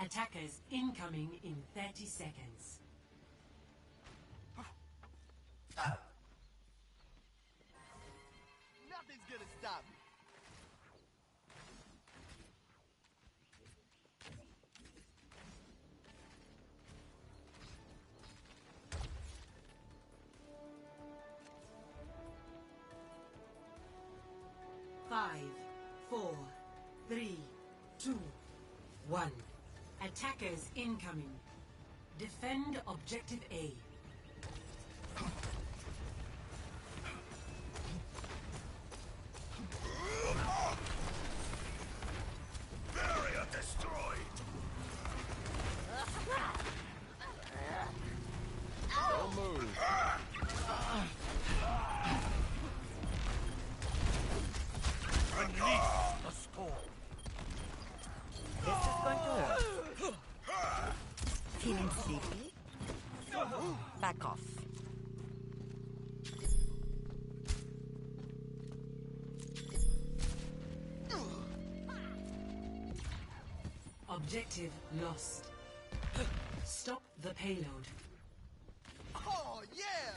Attackers incoming in 30 seconds. Nothing's gonna stop me. Five, 4, 3, 2, 1. Attackers incoming. Defend objective A. Barrier destroyed. Don't move. Release the storm. This is going to hurt. Feeling sleepy? Back off. Objective lost. Stop the payload. Oh, yeah!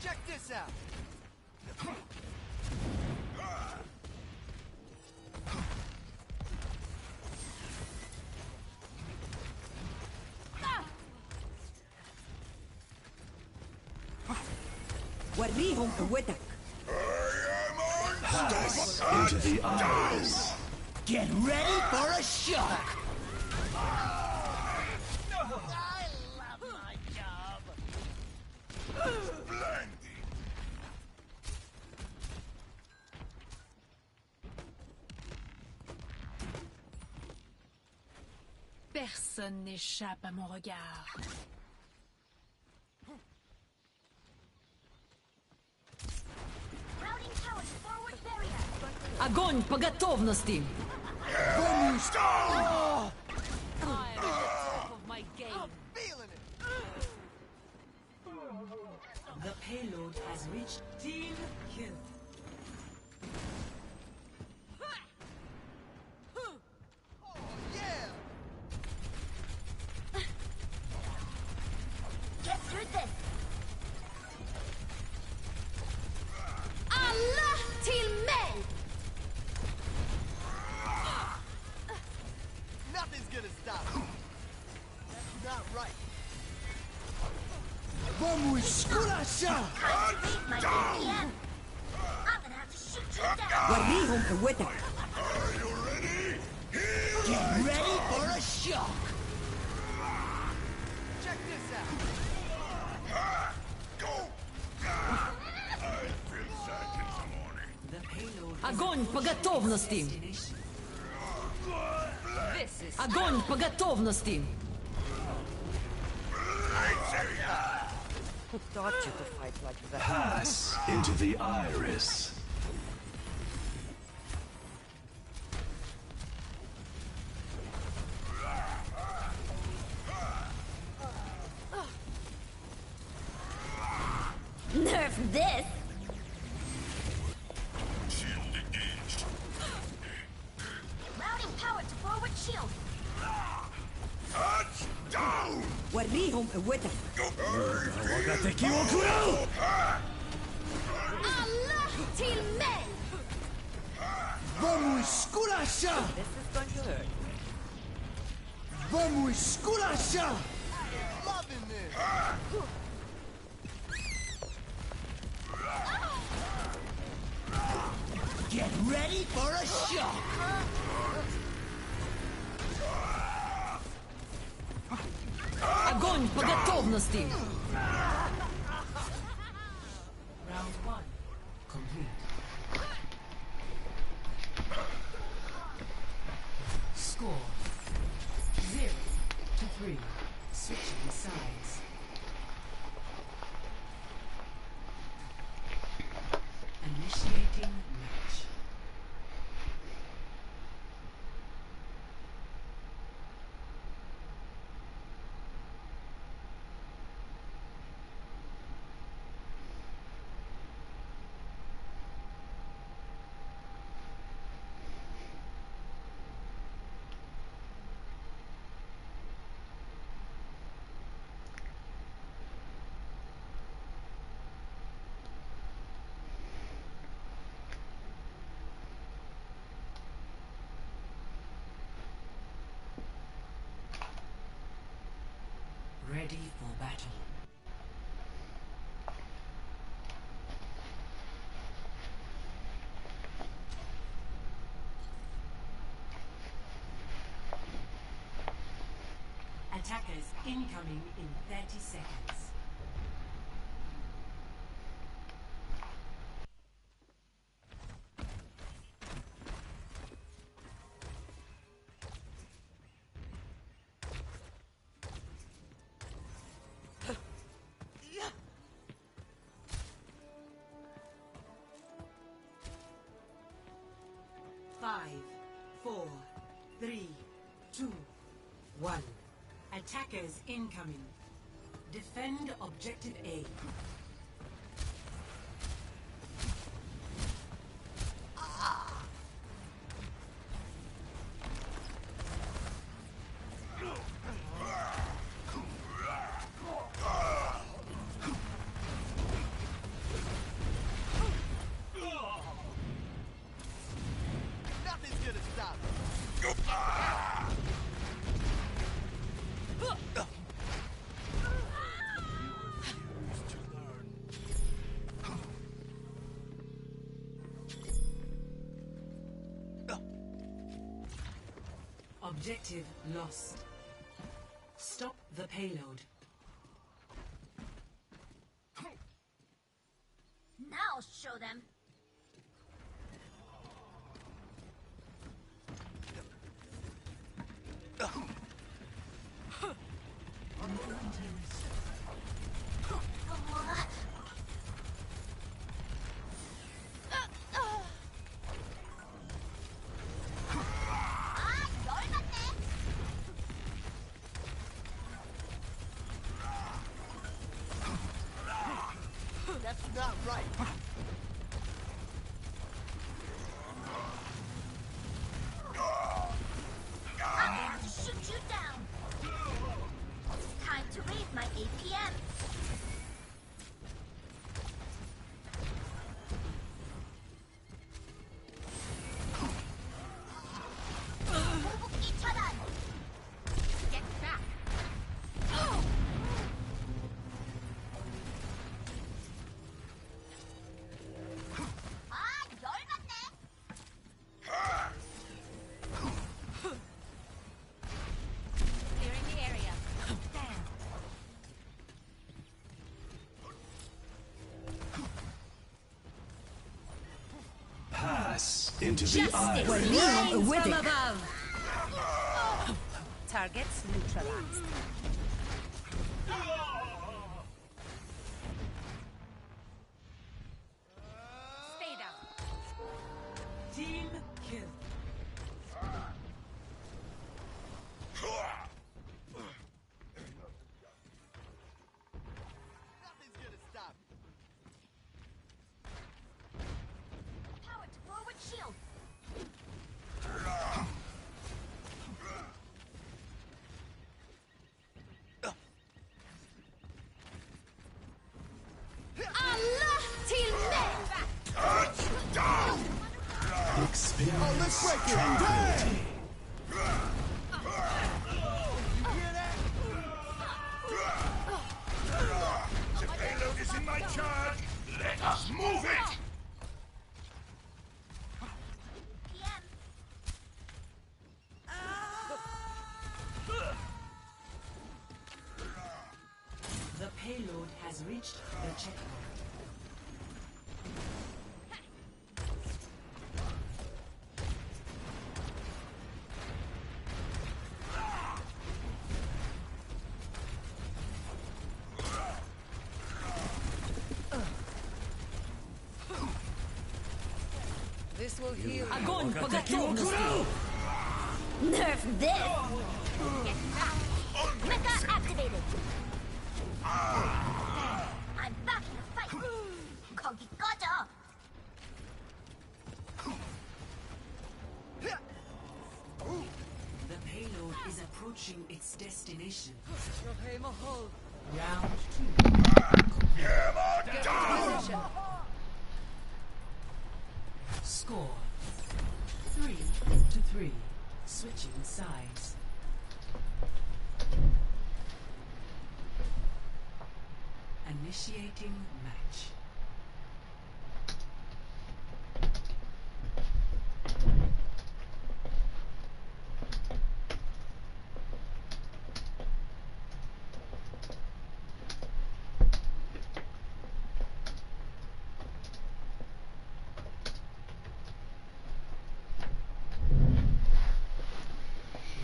Check this out. وريهم قوتك. Pass into the eyes. Get ready for a shock. I love my job. Splendid. Personne n'échappe à mon regard. Огонь по готовности. I'm Top of my game. feeling it. The payload has reached Team Kill. Oh, yeah! Get through this! Alla till mig! Nothing's gonna stop me. That's not right. Vamos esculachar. Time to beat my BPM! I'm gonna have to shoot you down! وريهم قوتك. Are you ready? Get ready for a shock. Check this out. Go! I feel sad in the morning. The payload Огонь по готовности. destination. This is Огонь по готовности. Who taught you to fight like that? Pass into the iris. Nerf this! Shield engaged. Routing power to forward shield! Touchdown! وريهم قوتك. Alla till mig! Vamos esculachar. This is going to hurt. Vamos esculachar. Loving this. Get ready for a shock. Огонь по готовности. Round 1. 3. Switching sides. Initiating match. Ready for battle. Attackers incoming in 30 seconds. Five, 4, 3, 2, 1. Attackers incoming. Defend objective A. Nothing's gonna stop me. Objective lost. Stop the payload. Now show them. That's not right. I'm going to shoot you down. Time to raise my APM. Get back. Clearing the area. Damn. Pass into the Justice iris. rains with from it. above. Targets neutralized. Stay down. Team kill. Nothing's gonna stop me. Power to forward shield. Allah till Nebula! Experience break it. tranquility. Hear that? The payload is in my charge. Let us move it. PM. The payload has reached the checkpoint. This will heal. Огонь по готовности! Nerf this! Mecha activated! I'm back in the fight. 거기 꺼져. The payload is approaching its destination. hold. Round 2. Score 3-3. Switching sides. Initiating match.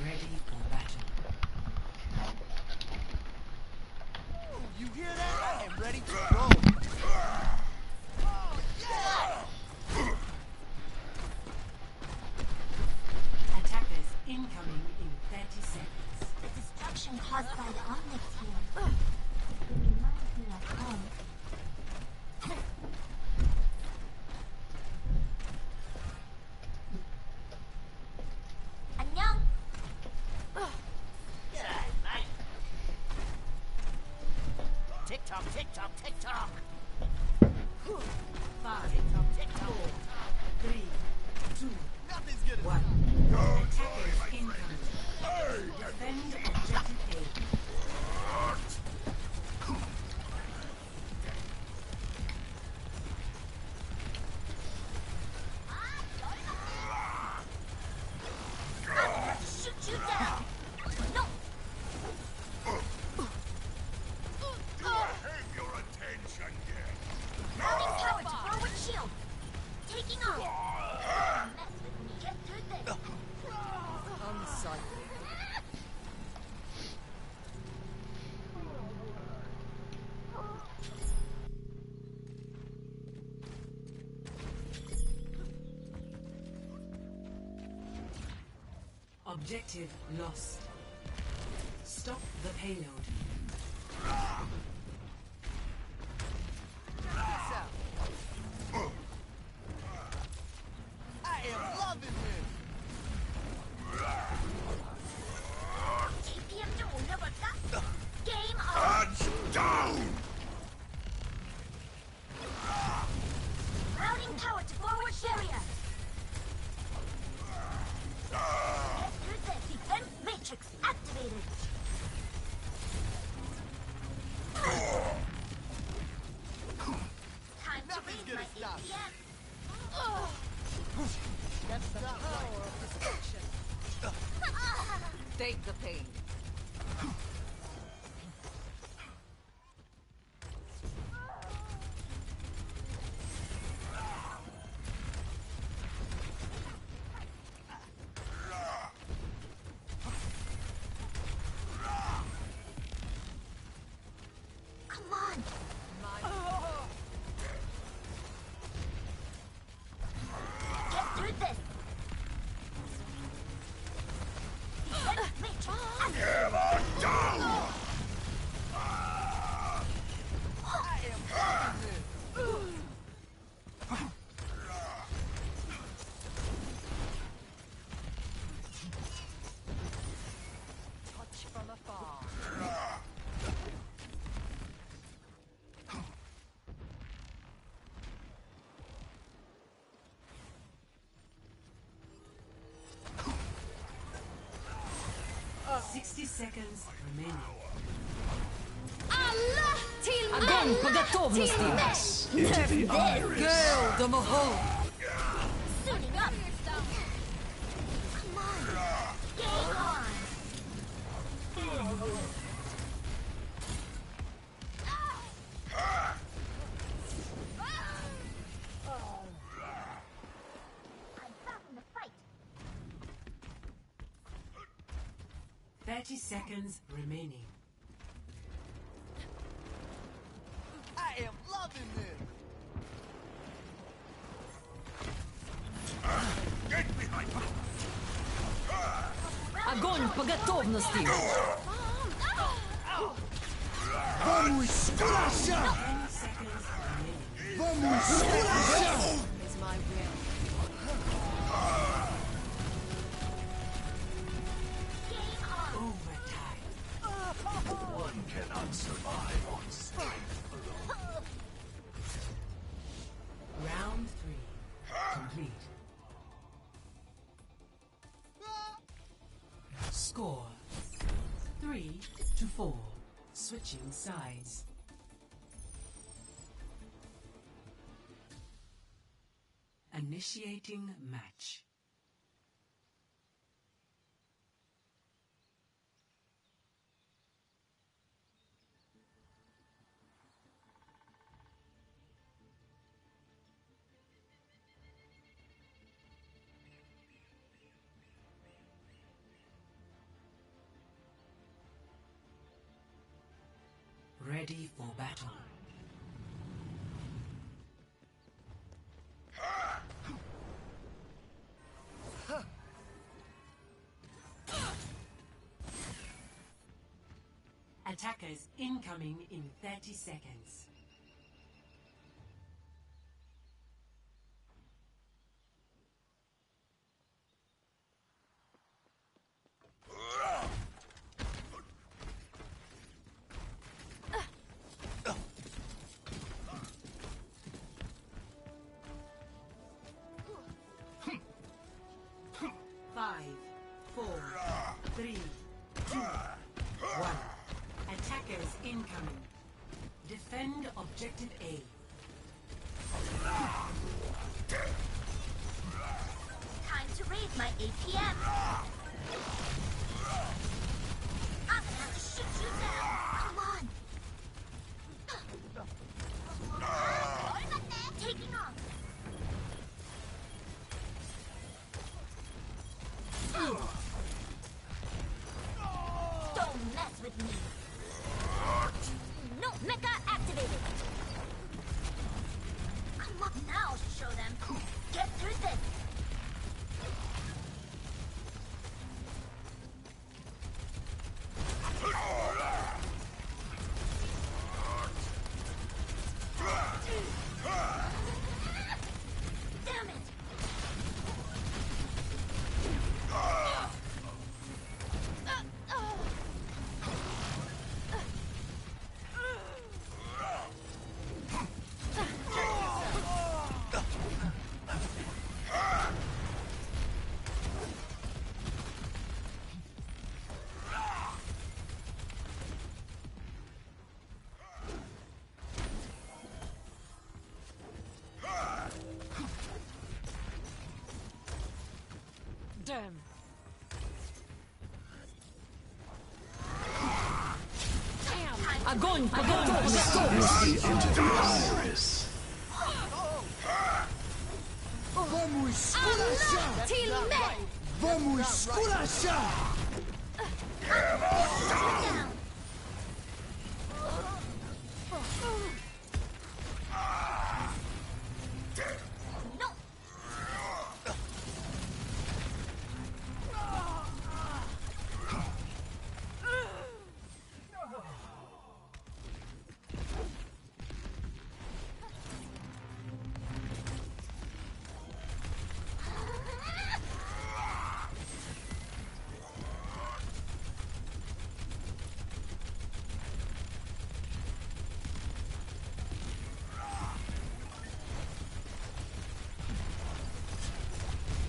Ready for battle. You hear that? I am ready to go. Attackers incoming in 30 seconds. The destruction caused by the Omnic team. It reminds me of home. 안녕. Tick tock, tick tock, tick tock. 5, 4, 3, 2, Nothing's gonna 1. Attackers incoming. Defend objective A. Shoot you down. No. Have your attention yet. Adding power to forward shield. Taking off. Mess with me. Get through this. Objective lost. Stop the payload. I am loving this. KPM 좀 올려볼까? Game on. Touchdown! Routing power to forward barrier. Get through this. Defense matrix activated. Time to Nothing's raise gonna my stop you. APM. That's not Power of destruction. Take the pain. Come on. Get through this. Defense matrix activated. I am loving this. 60 seconds remaining. Allah till Огонь по готовности! Nerf this! Girl, the Mohole! Suiting up. Come on. Game on. I'm back in the fight. 30 seconds remaining. I am loving this. Get behind me! Огонь по готовности! Vamos, esculacha! 10 seconds remaining. Vamos, esculacha! Is my will. Game on. Overtime. One cannot survive on strength alone. Round 3. Complete. Score 3-4. Switching sides. Initiating match. Ready for battle. Attackers incoming in 30 seconds. Five, four, three, two, one. Attackers incoming. Defend objective A. Time to raise my APM. I'm gonna have to shoot you down. Come on. Taking off. Don't mess with me. No, mecha activated. Come on now, show them. Get through this. Damn it. Damn. Огонь по готовности! Into the iris. Vamos, esculacha! Team Nebula! Vamos, esculacha! Down. No.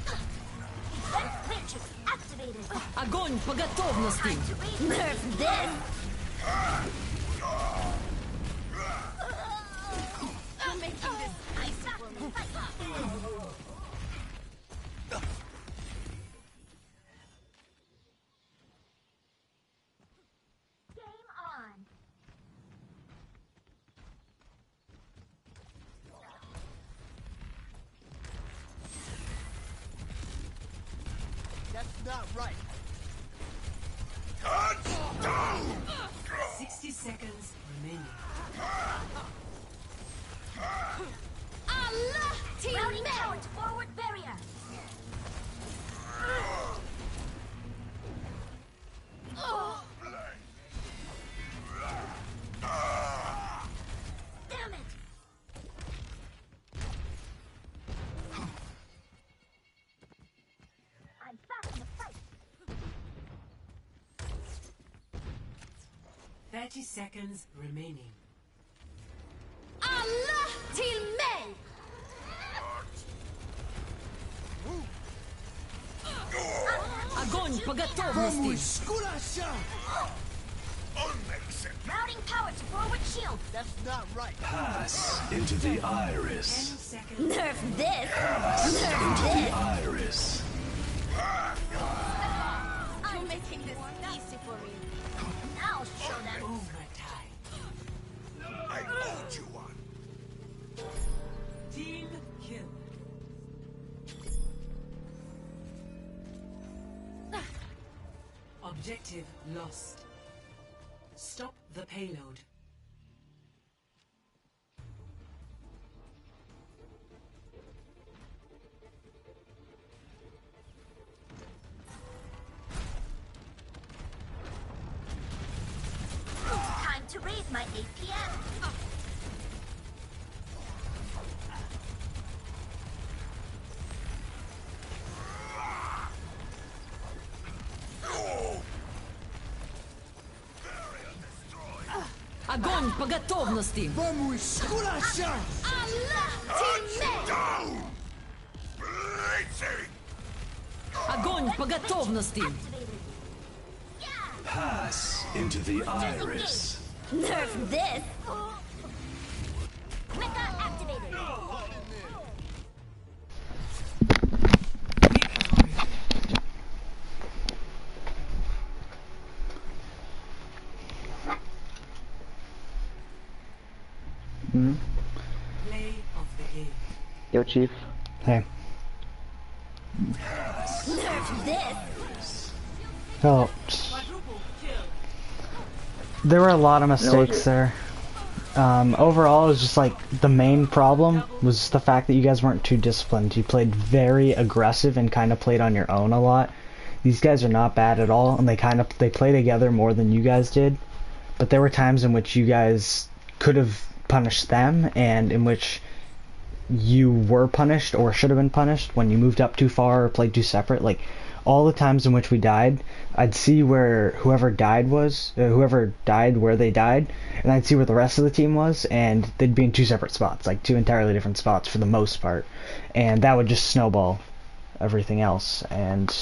Event matrix activated. Огонь по готовности! Time to raise my Nerf this! I'm making this I sacrifice. Game on. That's not right. Touchdown! 60 seconds remaining. Allah! Team Routing Nebula! towards forward barrier. 30 seconds remaining. Alla till mig! Огонь по готовности! Skulacha! Unacceptable. Routing power to forward shield. That's not right. Pass into the 10 iris. seconds. Nerf this! Pass into the iris. You're making this easy for me. Now show them. Overtime. I owed you one. Team kill. Objective lost. Stop the payload. Time to raise my APM. Огонь по готовности! Vamos, Skulacha! Alla till mig! Down. Blitzing. Огонь по готовности! Pass into the iris. Nerf this! Mecha activated. Play of the game. Yo, Chief. Hey. Nerf this! Oh, there were a lot of mistakes there. Overall, it was just like the main problem was the fact that you guys weren't too disciplined. You played very aggressive and kind of played on your own a lot. These guys are not bad at all, and they play together more than you guys did. But there were times in which you guys could have punished them, and in which you were punished or should have been punished when you moved up too far or played too separate. Like all the times in which we died, I'd see where whoever died where they died, and I'd see where the rest of the team was, and they'd be in two separate spots, like two entirely different spots for the most part, and that would just snowball everything else. And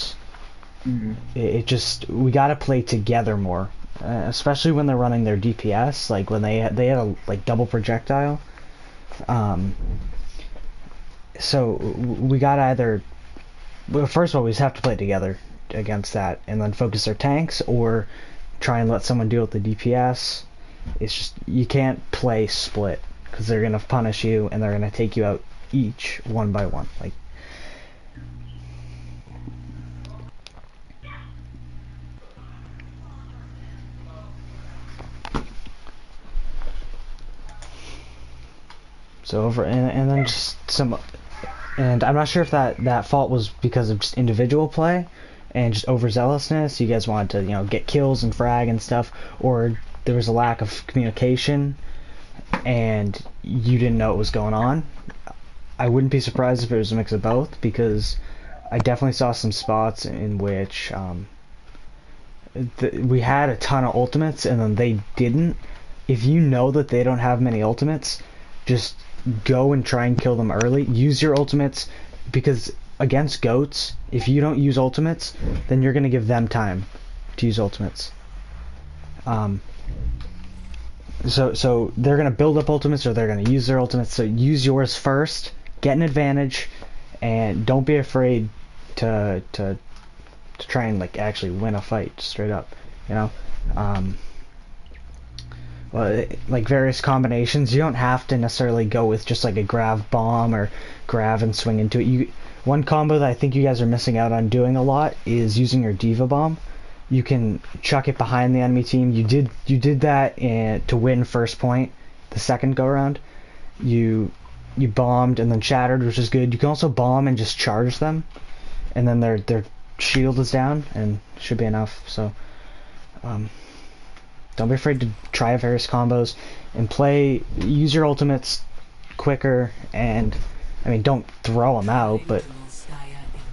it just, we gotta play together more, especially when they're running their DPS, like when they had a like double projectile. So we gotta either, well, first of all, we just have to play together against that, and then focus their tanks, or try and let someone deal with the DPS. It's just, you can't play split, because they're gonna punish you, and they're gonna take you out each one by one. Like, so and then just some. And I'm not sure if that fault was because of just individual play and just overzealousness. You guys wanted to, you know, get kills and frag and stuff, or there was a lack of communication and you didn't know what was going on. I wouldn't be surprised if it was a mix of both, because I definitely saw some spots in which we had a ton of ultimates and then they didn't. If you know that they don't have many ultimates, just go and try and kill them early. Use your ultimates, because against goats, if you don't use ultimates, then you're going to give them time to use ultimates. So they're going to build up ultimates, or they're going to use their ultimates. So use yours first, get an advantage, and don't be afraid to try and like actually win a fight straight up, you know. Well, like various combinations, you don't have to necessarily go with just like a grav bomb or grav and swing into it. One combo that I think you guys are missing out on doing a lot is using your diva bomb. You can chuck it behind the enemy team. You did that to win first point. The second go around, you bombed and then shattered, which is good. You can also bomb and just charge them, and then their shield is down and should be enough. So don't be afraid to try various combos and use your ultimates quicker, and I mean, don't throw them out, but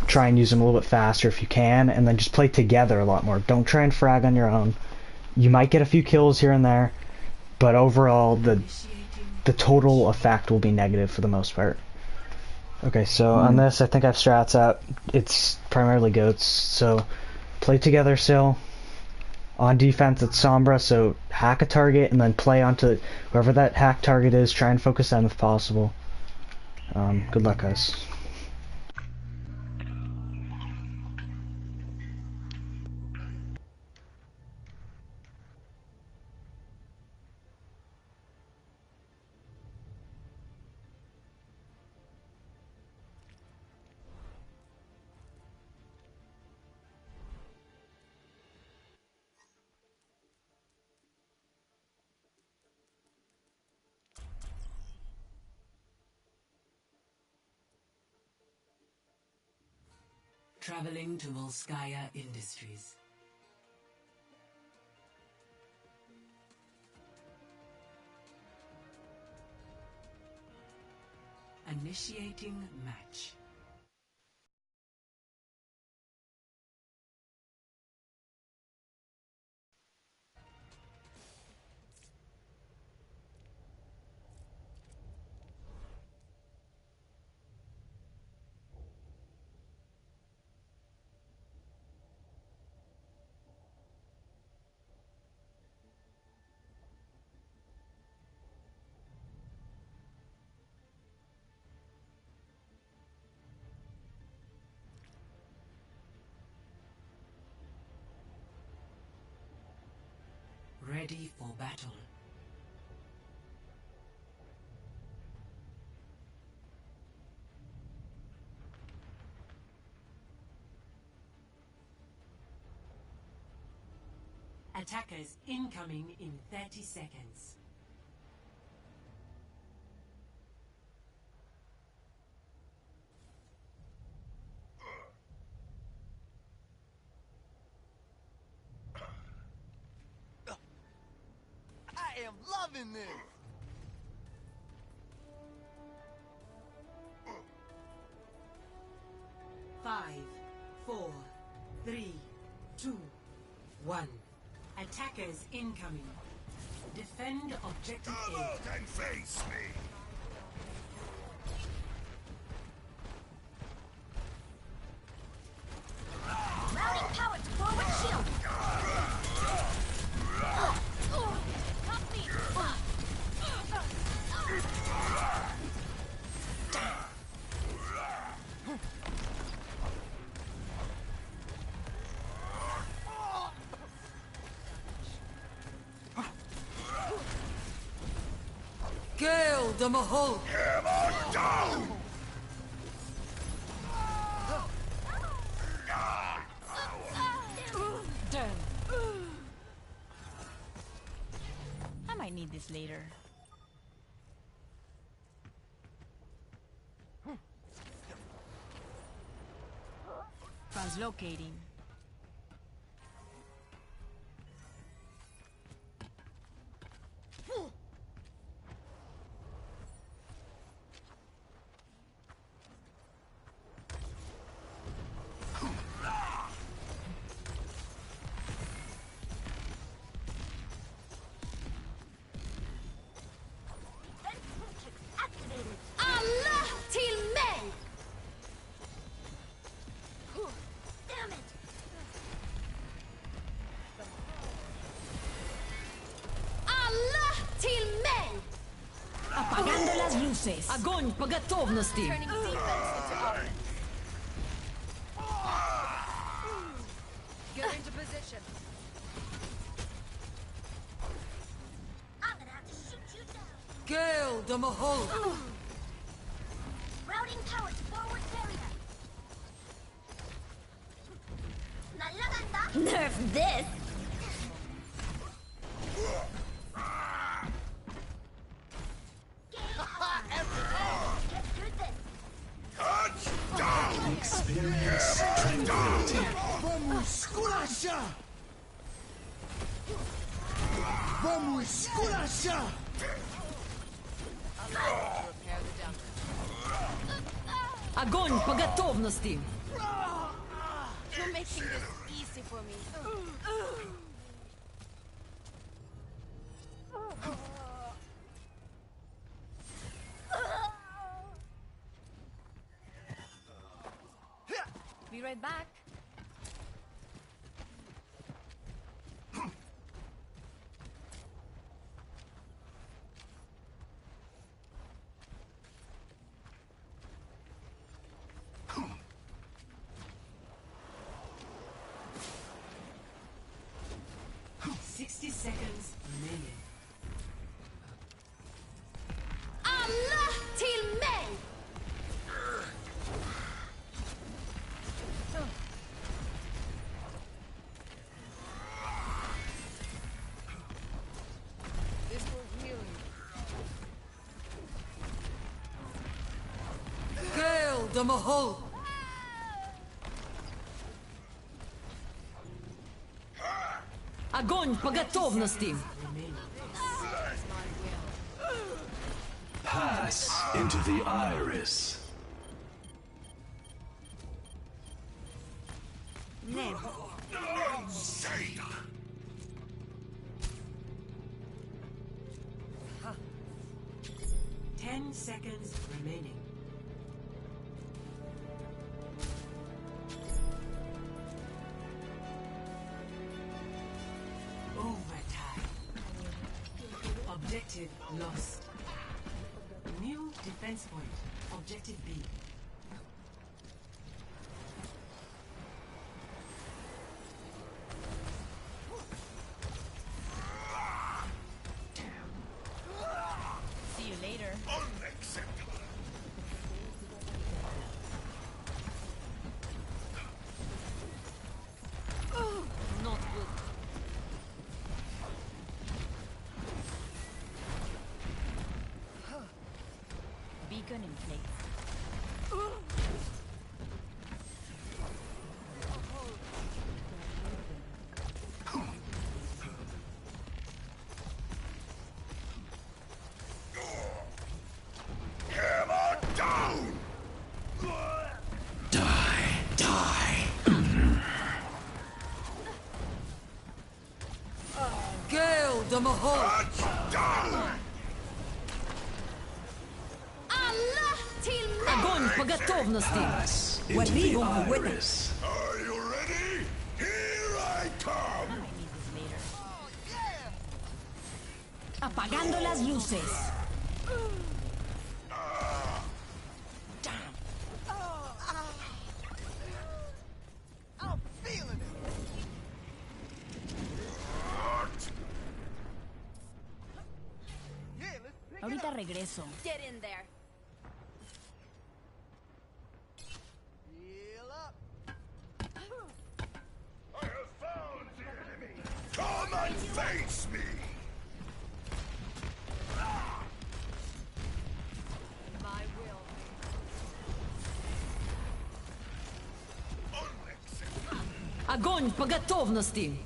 try and use them a little bit faster if you can, and then just play together a lot more. Don't try and frag on your own. You might get a few kills here and there, but overall the total effect will be negative for the most part. Okay, so on this, I think I have strats up. It's primarily goats, so play together still. On defense, it's Sombra, so hack a target and then play onto whoever that hack target is. Try and focus them if possible. Good luck, guys. Traveling to Volskaya Industries. Initiating match. Ready for battle. Attackers incoming in 30 seconds. I am loving this. Five, 4, 3, 2, 1. Attackers incoming. Defend objective Come A. out and face me. Routing power to forward shield. Gale the Mahol! Hammer down. I might need this later. Translocating. Activated. Alla till mig! Damn it. Alla till mig! Apagando las luces. Огонь по готовности! Turning defense into offense. Get into position. I'm gonna have to shoot you down. Gale the Mahol! Routing power to forward barrier. Nalaganda. Nerf this! Get through this. Touchdown. Experience tranquility. Vamos, esculacha! Vamos, esculacha! Огонь по готовности! You're making this easy for me. be right back. Seconds remaining. Alla till mig! This will heal you. Gale de Mahol! Огонь по готовности! Pass into the iris. Satan! 10 seconds remaining. Overtime. Objective lost. New defense point. Objective B. See you later. Unacceptable! Not good. Beacon in place. Hammer down! Die. Gale de Mahol! Touchdown! Alla till mig! Огонь по готовности! Pass into the iris. Are you ready? Here I come! Apagando las luces. I'm feeling it. Yeah, let's pick it Ahorita up. regreso. Get in there. Heal up. I have found the enemy! Come and face me! My will. Unacceptable! Огонь по готовности.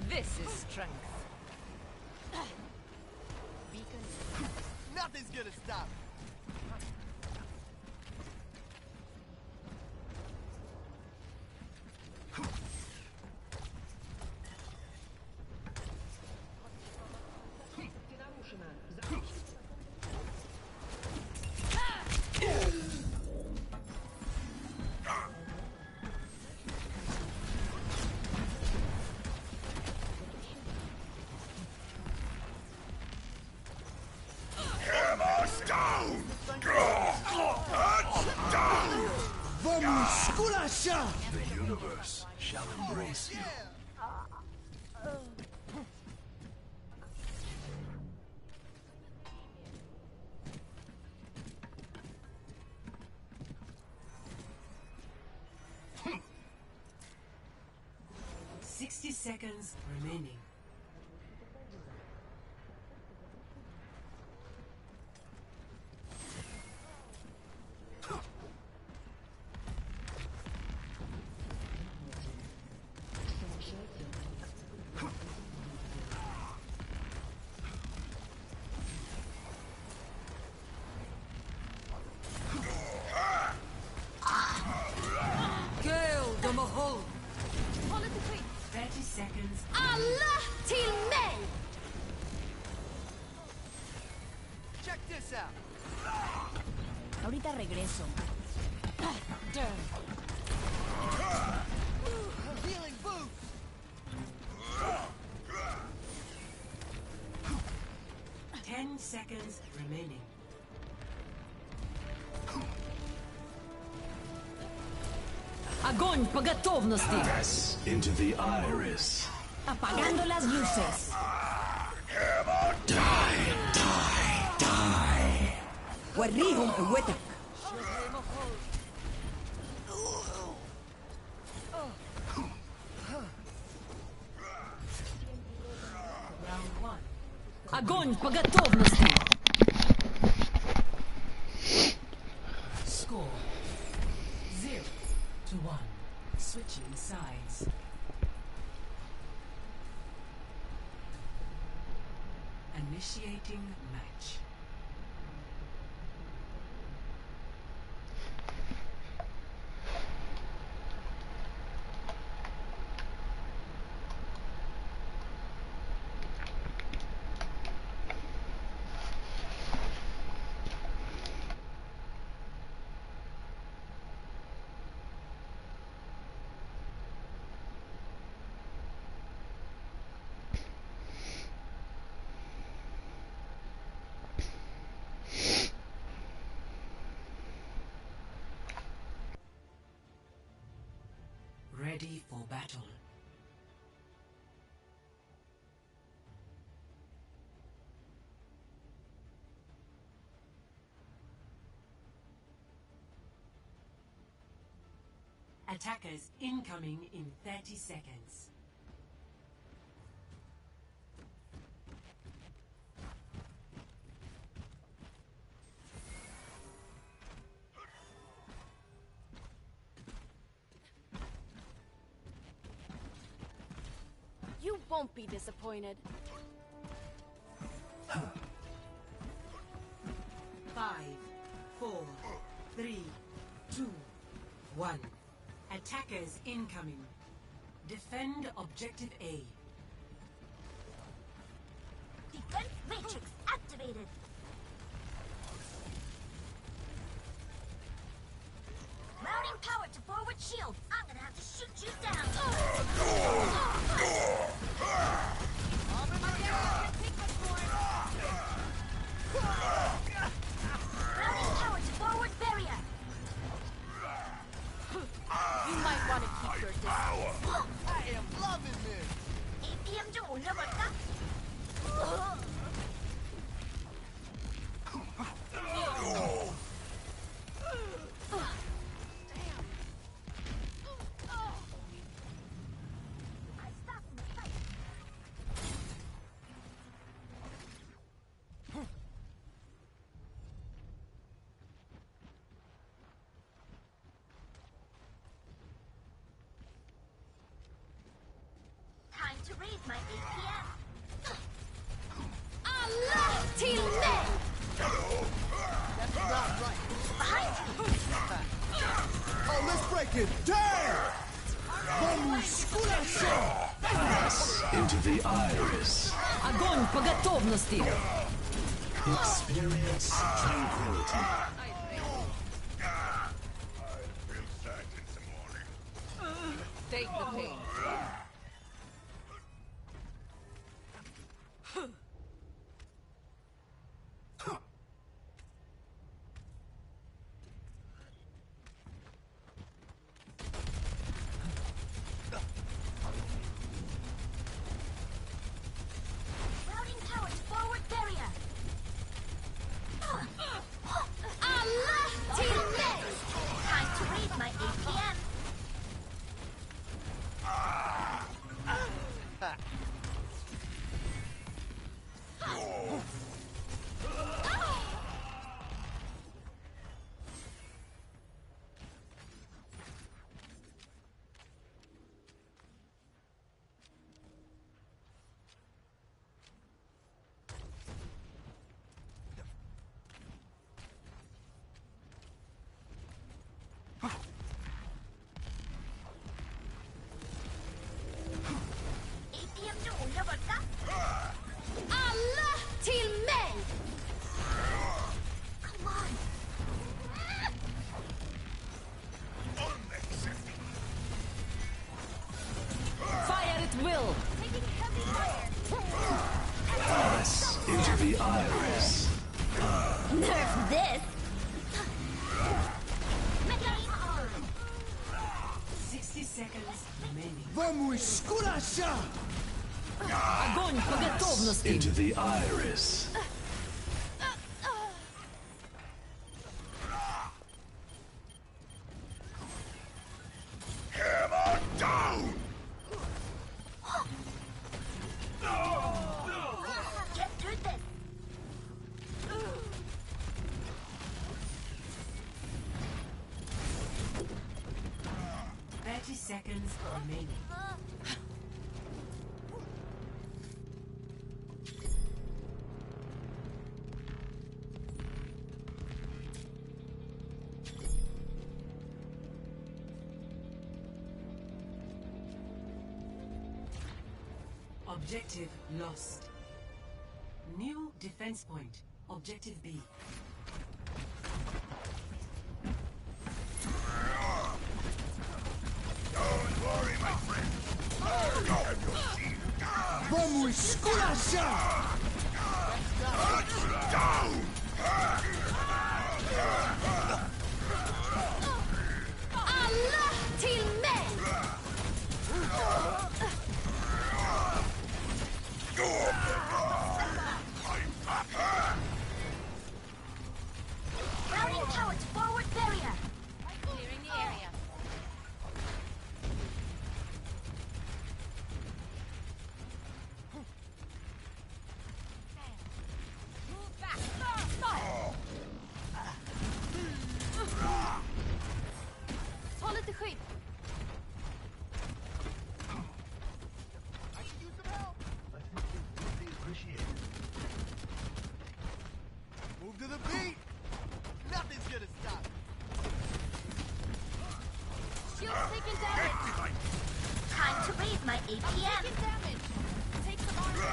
This is strength. Nothing's gonna stop me. Hammer down! Touchdown! The universe shall embrace you. Yeah. 60 seconds remaining. Gale de Mahol! 30 seconds. Alla till mig! Check this out. Ahorita regreso. Healing boost. 10 seconds remaining. Огонь по готовности. Press into the iris. Apagando las luces. Die, die, die. وريهم قوتك. Round 1. Огонь по готовности. Score 0-1. Switching sides. Initiating match. Ready for battle. Attackers incoming in 30 seconds. You won't be disappointed. 5, 4, 3, 2, 1. Attackers incoming. Defend objective A. Defense matrix activated. Mounting power to forward shield. I'm gonna have to shoot you down. Mounting power to forward barrier. You might want to keep your distance. I am loving this. APM 좀 올려볼까? I stopped in the fight. Time to raise my APM. Allah Team Nebula. That's not right. Behind you. Oh, let's break it. Damn! Press into the iris. Огонь по готовности. Experience tranquility. Feel sad in the morning. Take the pain. Routing power to forward barrier. Allah Team Nebula. Time to raise my APM. at will. Pass into the iris. Nerf this. 60 seconds remaining. Vamos esculachar! Огонь по готовности. Into the iris. Hammer down! Get through this. 30 seconds remaining. Objective lost. New defense point. Objective B. Don't worry, my friend. I have your shield. Vamos esculachar! Down! Alla till mig! Routing towards forward barrier. Clearing the area. Move back. Stop. Ta lite skydd. I can use some help! Move to the beat! Nothing's gonna stop me. Shield's taking damage. Time to raise my APM. Taking damage. Take some armor.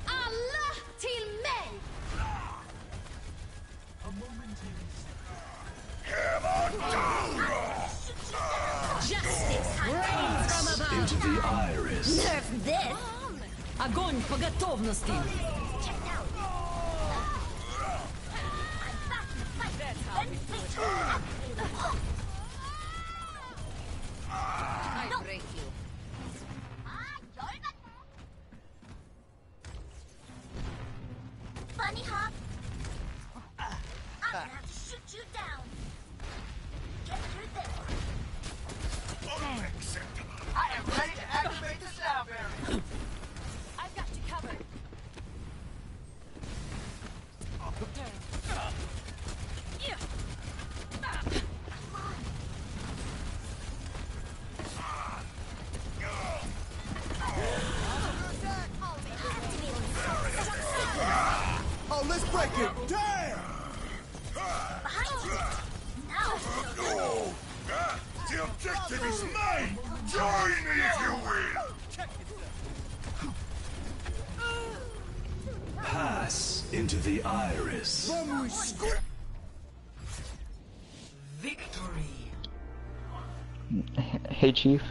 Alla till mig! Justice rains from above. Into the iris. Nerf this. Огонь по готовности. Check out. I'm back in the fight. Then switch. I break you. Bunny hop. I'm gonna have to shoot you down. Get through this. Unacceptable. I am ready to activate the sound barrier! I've got you covered. Oh, let's break it! Damn! Behind you. Now. No! The objective is mine! Join me if you will! Check yourself! Pass into the iris. Vamos esculachar! Victory. Hey, Chief.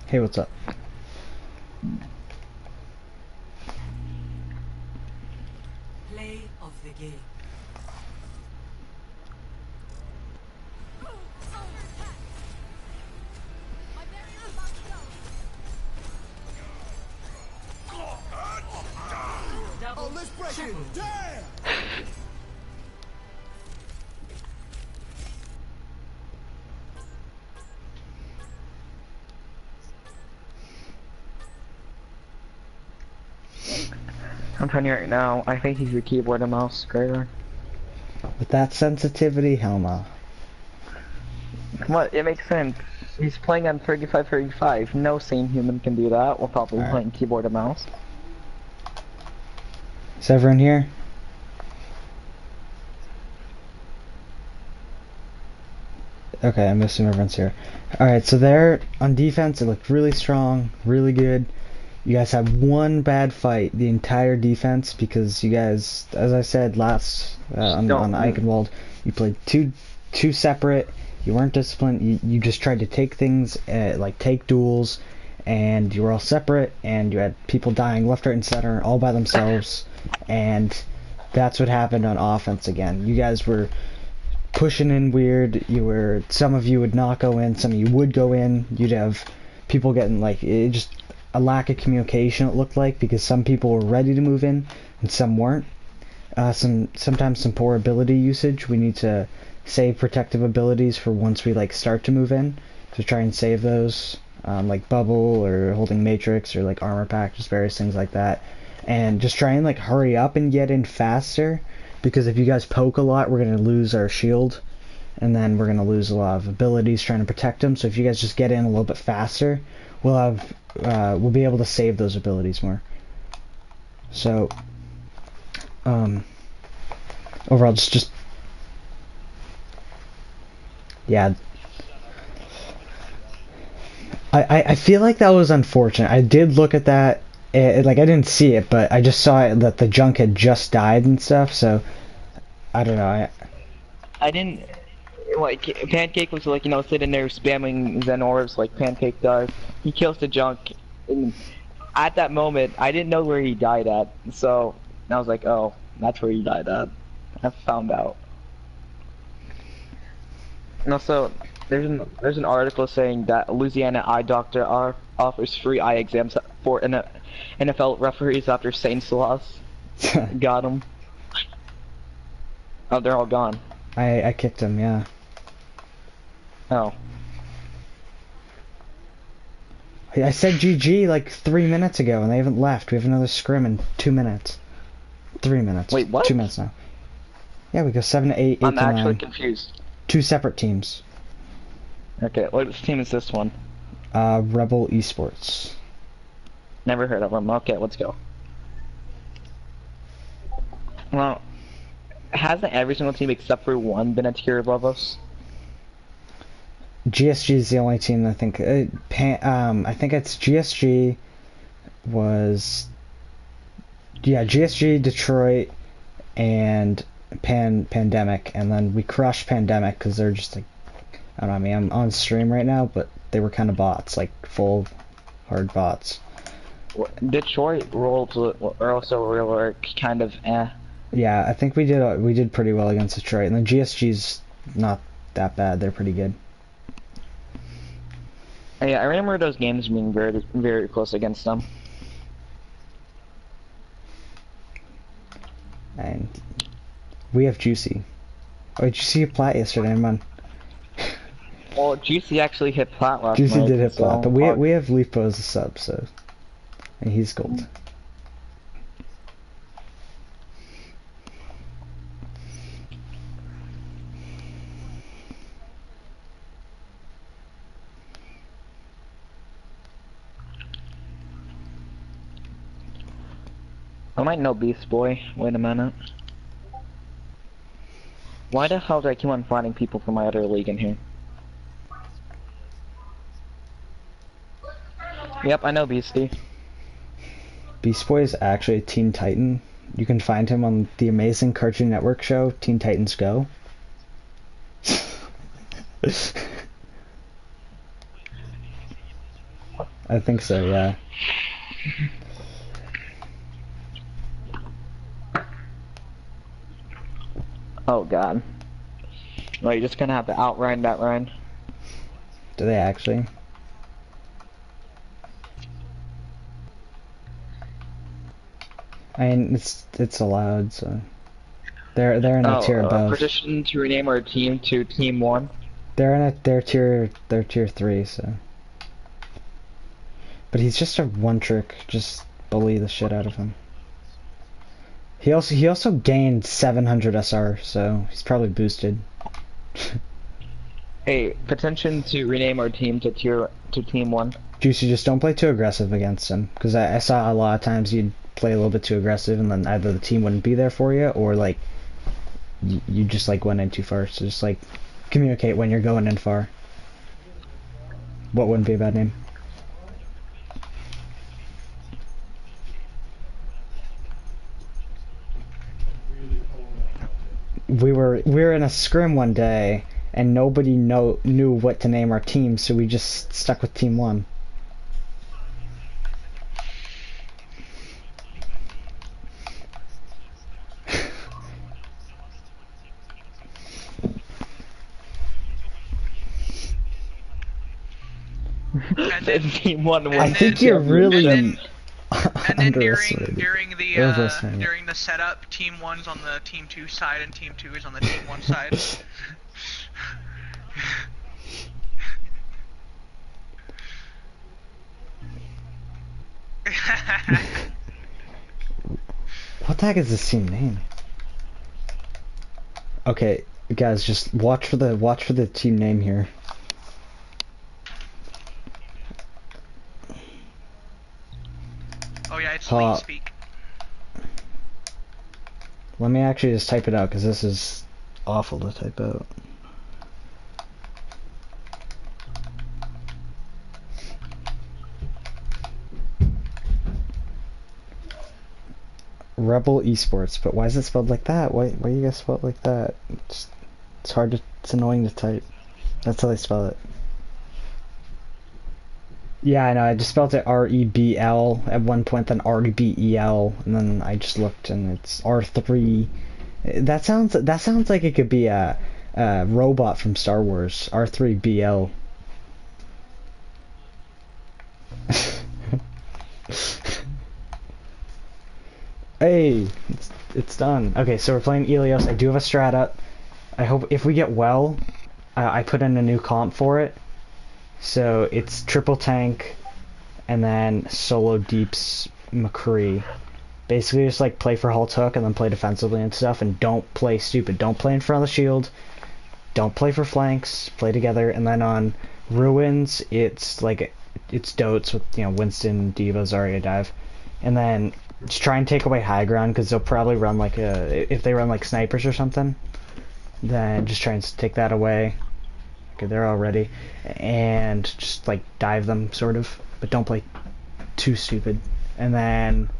Hey, what's up? Play of the game. My barrier's about to go. Double. Oh, let's break it! Damn! I'm telling you right now, I think he's your keyboard and mouse grader. With that sensitivity, hell no. Come on, it makes sense. He's playing on 3535. No sane human can do that while probably Alright. playing keyboard and mouse. Is everyone here? Okay, I'm assuming everyone's here. Alright, so there, on defense, it looked really strong, really good. You guys had one bad fight the entire defense because you guys, as I said last on Eichenwald, you played two separate You weren't disciplined. You just tried to take things, like take duels, and you were all separate, and you had people dying left, right, and center, all by themselves, and that's what happened on offense again. You guys were pushing in weird. Some of you would not go in, some of you would go in. You'd have people getting just a lack of communication, it looked like, because some people were ready to move in and some weren't. Sometimes some poor ability usage. We need to save protective abilities for once we start to move in, to try and save those, like bubble or holding matrix or armor pack, just various things like that. And just try and hurry up and get in faster, because if you guys poke a lot, we're going to lose our shield, and then we're going to lose a lot of abilities trying to protect them. So if you guys just get in a little bit faster, we'll be able to save those abilities more. So overall, just yeah, I feel like that was unfortunate. I did look at that. I didn't see it, but I just saw it, that the junk had just died and stuff, so I don't know. I didn't, Pancake was sitting there spamming Zen orbs like Pancake does. He kills the junk, and at that moment, I didn't know where he died at, so I was like, oh, that's where he died at. I found out. And also, there's an article saying that Louisiana eye doctor offers free eye exams for NFL referees after Saints loss. Got him. Oh, they're all gone. I kicked him, yeah. Oh. I said GG 3 minutes ago, and they haven't left. We have another scrim in 2 minutes. 3 minutes. Wait, what? 2 minutes now. Yeah, we go 7 to 8, 8 I'm to 9. actually confused. 2 separate teams. Okay, what team is this one? Rebel Esports. Never heard of them. Okay, let's go. Well, hasn't every single team except for one been a tier above us? GSG is the only team that I think. I think it's GSG was. Yeah, GSG, Detroit, and Pandemic, and then we crushed Pandemic because they're just I don't know. I mean, I'm on stream right now, but they were kind of bots, full hard bots. Detroit rolled are also real kind of eh. Yeah, I think we did pretty well against Detroit, and then GSG's not that bad. They're pretty good. Yeah, I remember those games being very, very close against them. And we have Juicy. Oh, did you see a plat yesterday, man? Well, Juicy actually hit plat last Juicy night. did hit plat, so but we have Leafbo as a sub, so and he's gold. I might know Beast Boy. Wait a minute. Why the hell do I keep on finding people from my other league in here? Yep, I know Beastie. Beast Boy is actually a Teen Titan. You can find him on the amazing Cartoon Network show, Teen Titans Go. I think so, yeah. Oh god. Well, you're just gonna have to outrun that run. Do they actually? I mean, it's allowed, so they're in a tier above. Petition to rename our team to Team 1. They're tier 3, so. But he's just a one trick. Just bully the shit out of him. He also gained 700 SR, so he's probably boosted. Hey, petition to rename our team to Team 1. Juicy, just don't play too aggressive against him, because I saw a lot of times you'd play a little bit too aggressive, and then either the team wouldn't be there for you, or you just went in too far. So just communicate when you're going in far. What wouldn't be a bad name? We were in a scrim one day, and nobody knew what to name our team, so we just stuck with Team 1. And then, Team 1 and I wins. think then- you're really and then underestimated. during the Overestimated. during the setup, Team 1's on the Team 2 side and Team 2 is on the Team 1 side. What the heck is this team name? Okay, guys, just watch for the team name here. Oh yeah, it's Lean Speak. Let me actually just type it out because this is awful to type out. Rebel Esports, but why is it spelled like that? Why you guys spell it like that? It's hard to, it's annoying to type. That's how they spell it. Yeah, I know, I just spelled it R-E-B-L at one point, then R-E-B-E-L, and then I just looked and it's R3. That sounds like it could be a robot from Star Wars, R3BL. Hey, it's done. Okay, so we're playing Elios. I do have a strat up. I hope if we get well, I put in a new comp for it. So it's triple tank, and then solo deeps McCree. Basically, just like play for Halt Hook and then play defensively and stuff, and don't play stupid. Don't play in front of the shield. Don't play for flanks. Play together, and then on Ruins, it's Dotes with Winston, D.Va, Zarya, Dive, and then just try and take away high ground because they'll probably run if they run like snipers or something, then just try and take that away. Okay, they're all ready, and just like dive them sort of, but don't play too stupid. And then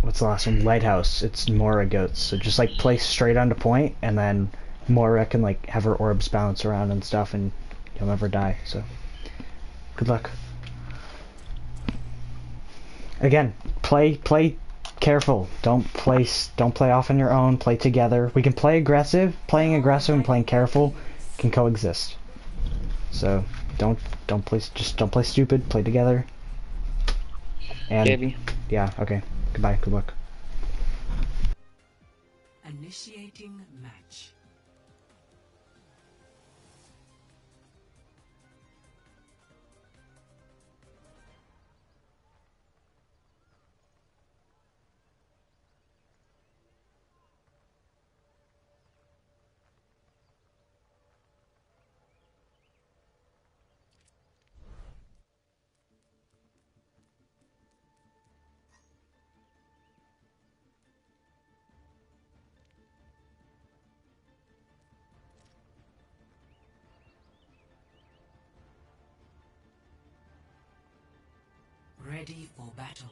what's the last one? Lighthouse. It's Moira goats, so just like play straight onto point, and then Moira can like have her orbs bounce around and stuff, and you'll never die. So good luck. Again, play careful. Don't play off on your own. Play together. We can play aggressive. Playing aggressive and playing careful can coexist. So don't play stupid. Play together. And Davey. yeah, okay. Goodbye. Good luck. Initiating match. Ready for battle.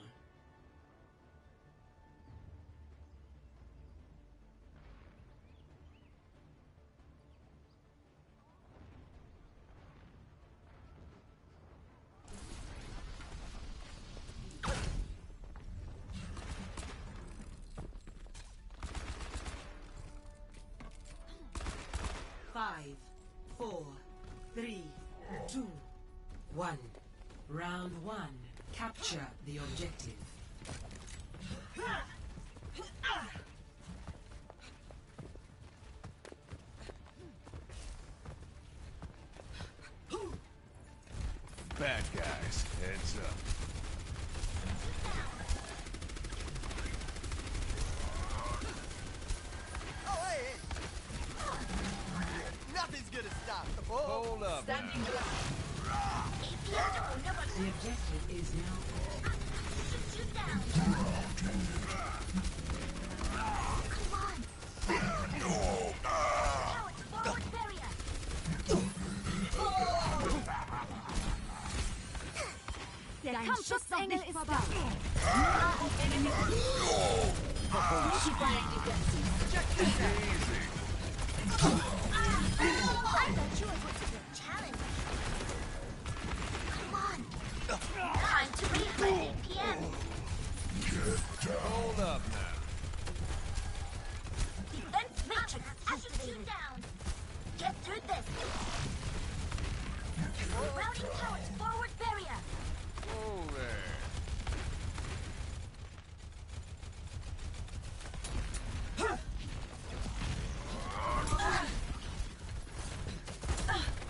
Five, 4, 3, 2, 1. Round 1. Capture the objective. Bad guys, heads up. Oh, hey! Nothing's gonna stop. Hold up now. The objective is now. Shoot you down. Forward barrier. Der Kampfschutzengel ist da. thought you were going to be a challenge. Come on. Time to leave by 8 p.m. Hold up now. Defense matrix activated. Down. Get through this. Routing towards forward barrier. Whoa there.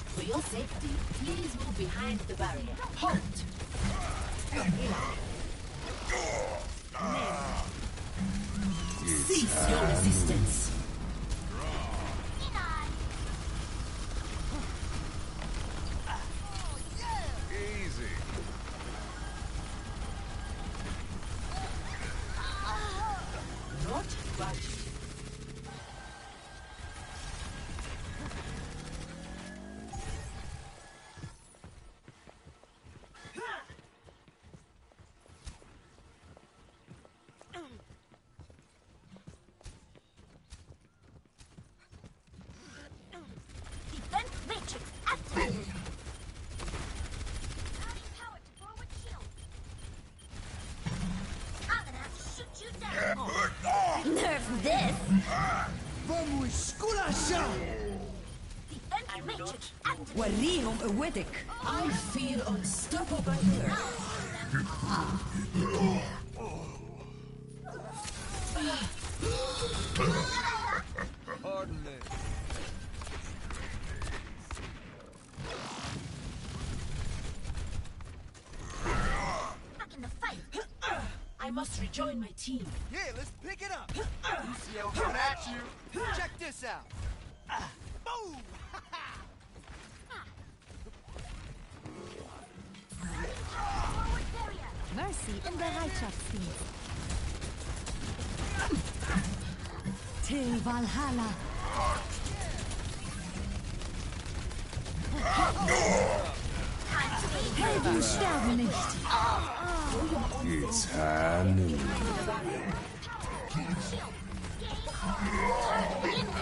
For your safety, please move behind the barrier. Halt! Cease your resistance. Easy. Not budge. Defense matrix activated. Adding power to forward shield. I'm gonna have to shoot you down. Nerf this. Vamos esculachar! Defense matrix activated. وريهم قوتك. I feel unstoppable here. Pardon me. Back in the fight. I must rejoin my team. Yeah, let's pick it up. UCL coming at you. Check this out. Boom! Forward barrier. Mercy in Bereitschaftsdienst. Till Valhalla. Helden sterben nicht. It's high noon.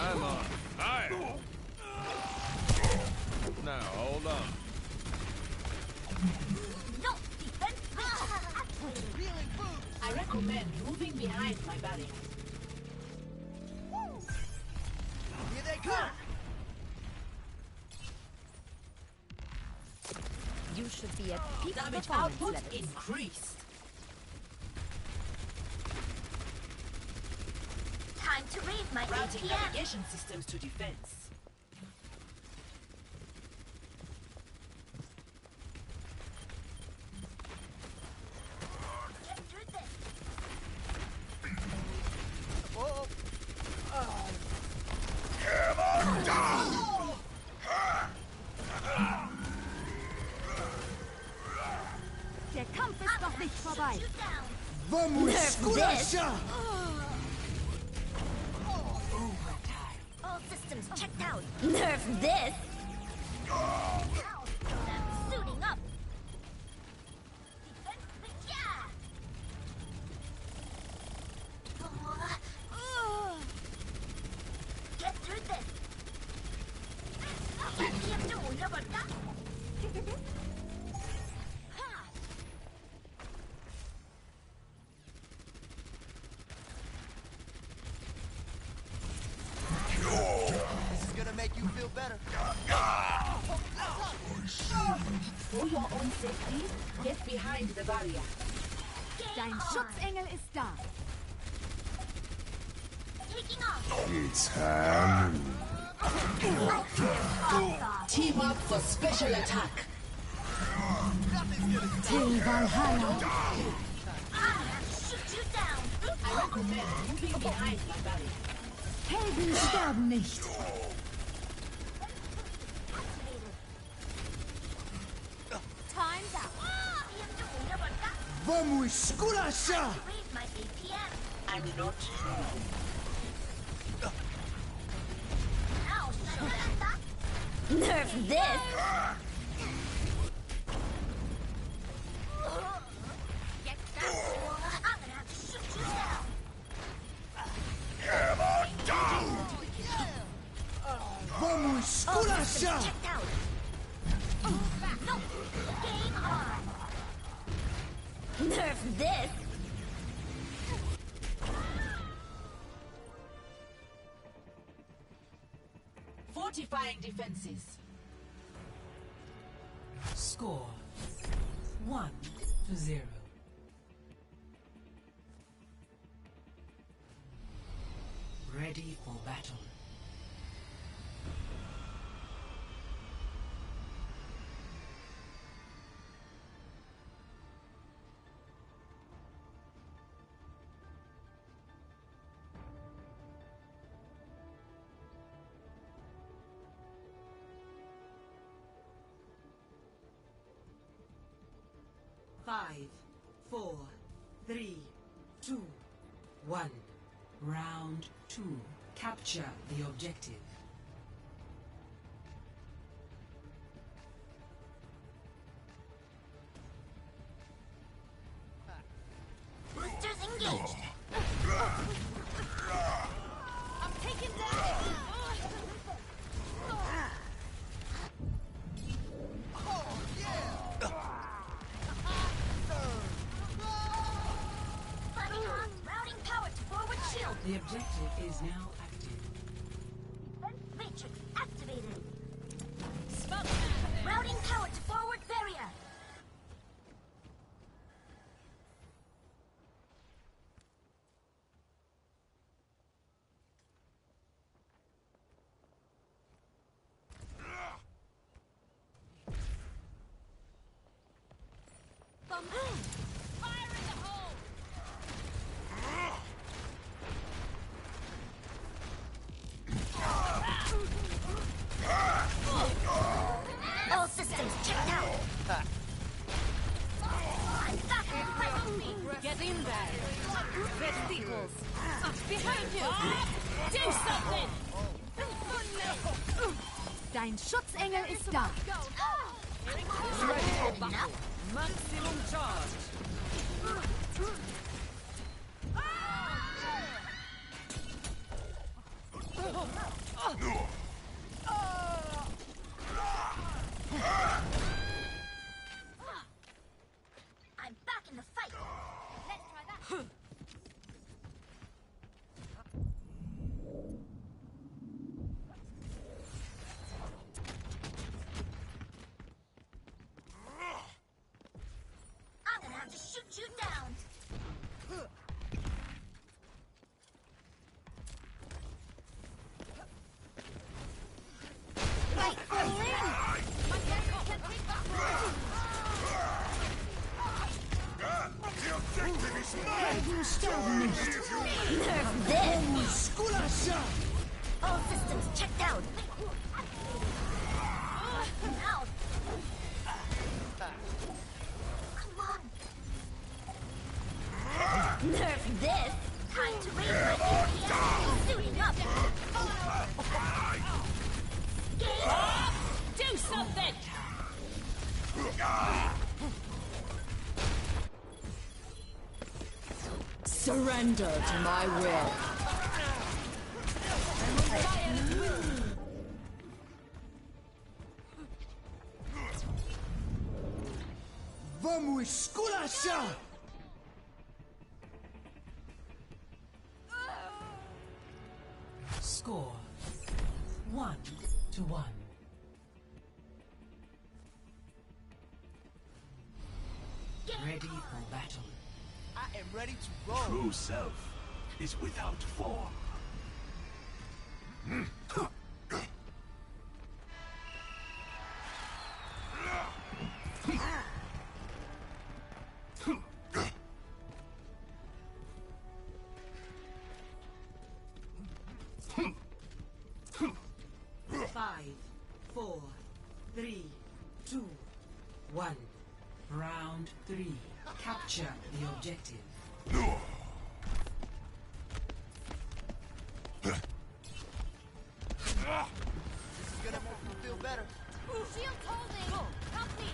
I'm on fire. Now, hold on. No defense matrix activated. Healing food. I recommend moving behind my barrier. Here they come. You should be at peak Damage performance output levels. increased. Time to raise my Routing ATM. navigation systems to defense. Get through this. Whoa. Der Kampf ist noch nicht vorbei. Shoot down. Vamos esculachar! All systems checked out. Nerf this. I'm suiting up. Defense, yeah. Get through this. ATM 좀 올려볼까? This is gonna make you feel better. For your own safety, get behind the barrier. Dein Schutzengel ist da. Taking off. It's high noon. Team up for special attack. Till Valhalla. I'm gonna shoot you down. I recommend moving behind my barrier. Helden sterben nicht. Time's out. ATM 좀 올려볼까? Vamos esculachar! Raise my ATM. I'm not. Ow, nerf this. Get that. I'm gonna have to shoot you down. Vamos esculachar! Nerf this! Fortifying defenses. Score 1-0. Ready for battle. Five, 4, 3, 2, 1. Round 2. Capture the objective. Boosters engaged. I'm taking damage. Routing power to forward shield. The objective is now active. Defense matrix activated. Routing power to forward barrier. Fire in the hole! All systems checked out. I'm back in the fight. Get in there. Red eagles. Behind you. Do something. Dein Schutzengel ist da. Maximum charge. I'm back in the fight. Let's try that. I'm gonna have to shoot you down. Right, my character can take back. The objective is mine! Helden sterben nicht. Nerf this! All systems checked out. Out. Come on. Nerf this! Time to raise my DPS. Suiting up. Do something. Surrender to my will. Vamos esculachar! Score 1-1. Ready for battle. I am ready to roll. True self is without form. Five, 4, 3, 2, 1. Round 3. Capture the objective. This is gonna make me feel better. Shield holding. Help me.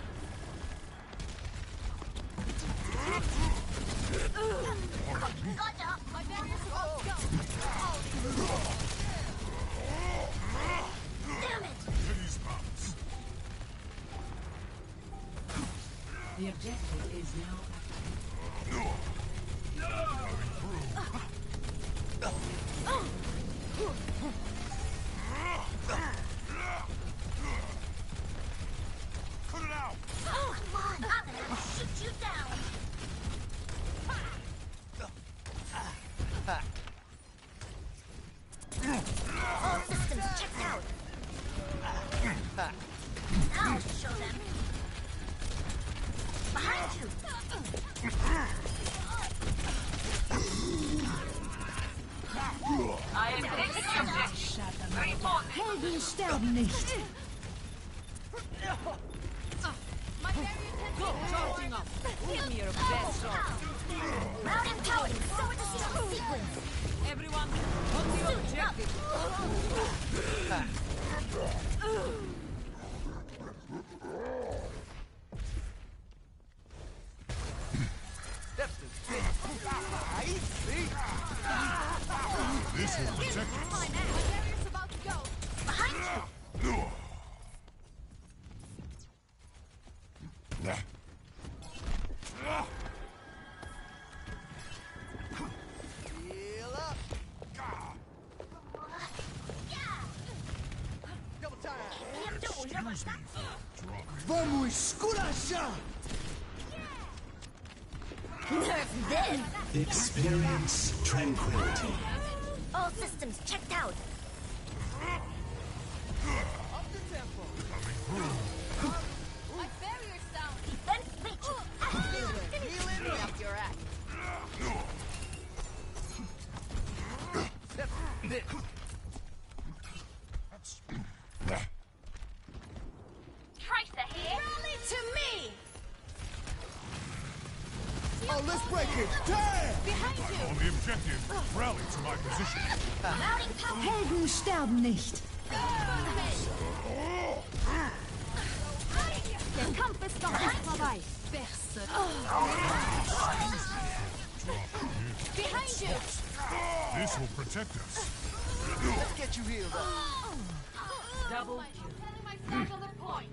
Gotcha. My barrier's about to go. Damn it. Please bounce. The objective is now active. Cut it out! Come on, I'm gonna shoot you down. All systems checked out. I'll show them. Behind you. I am taking objective. Report. Helden sterben nicht. Give me your best shot. Round and powered. So with the stealth sequence. Everyone, on the objective. This will protect us. Barrier's about to go. Behind you. Heal up. Double time. Vamos escurachar. Nerf this. Experience tranquility. All systems checked out. Up the tempo. My barrier's down. Defense matrix activated. Healing up your ass. Step this. Tracer here. Rally to me. Oh, let's break it. Damn! Behind you. On the objective, rally to my position. Routing power. Helden sterben nicht. Der Kampf ist noch nicht vorbei. Behind you. This will protect us. Let's get you healed up. Double Setting myself on the point.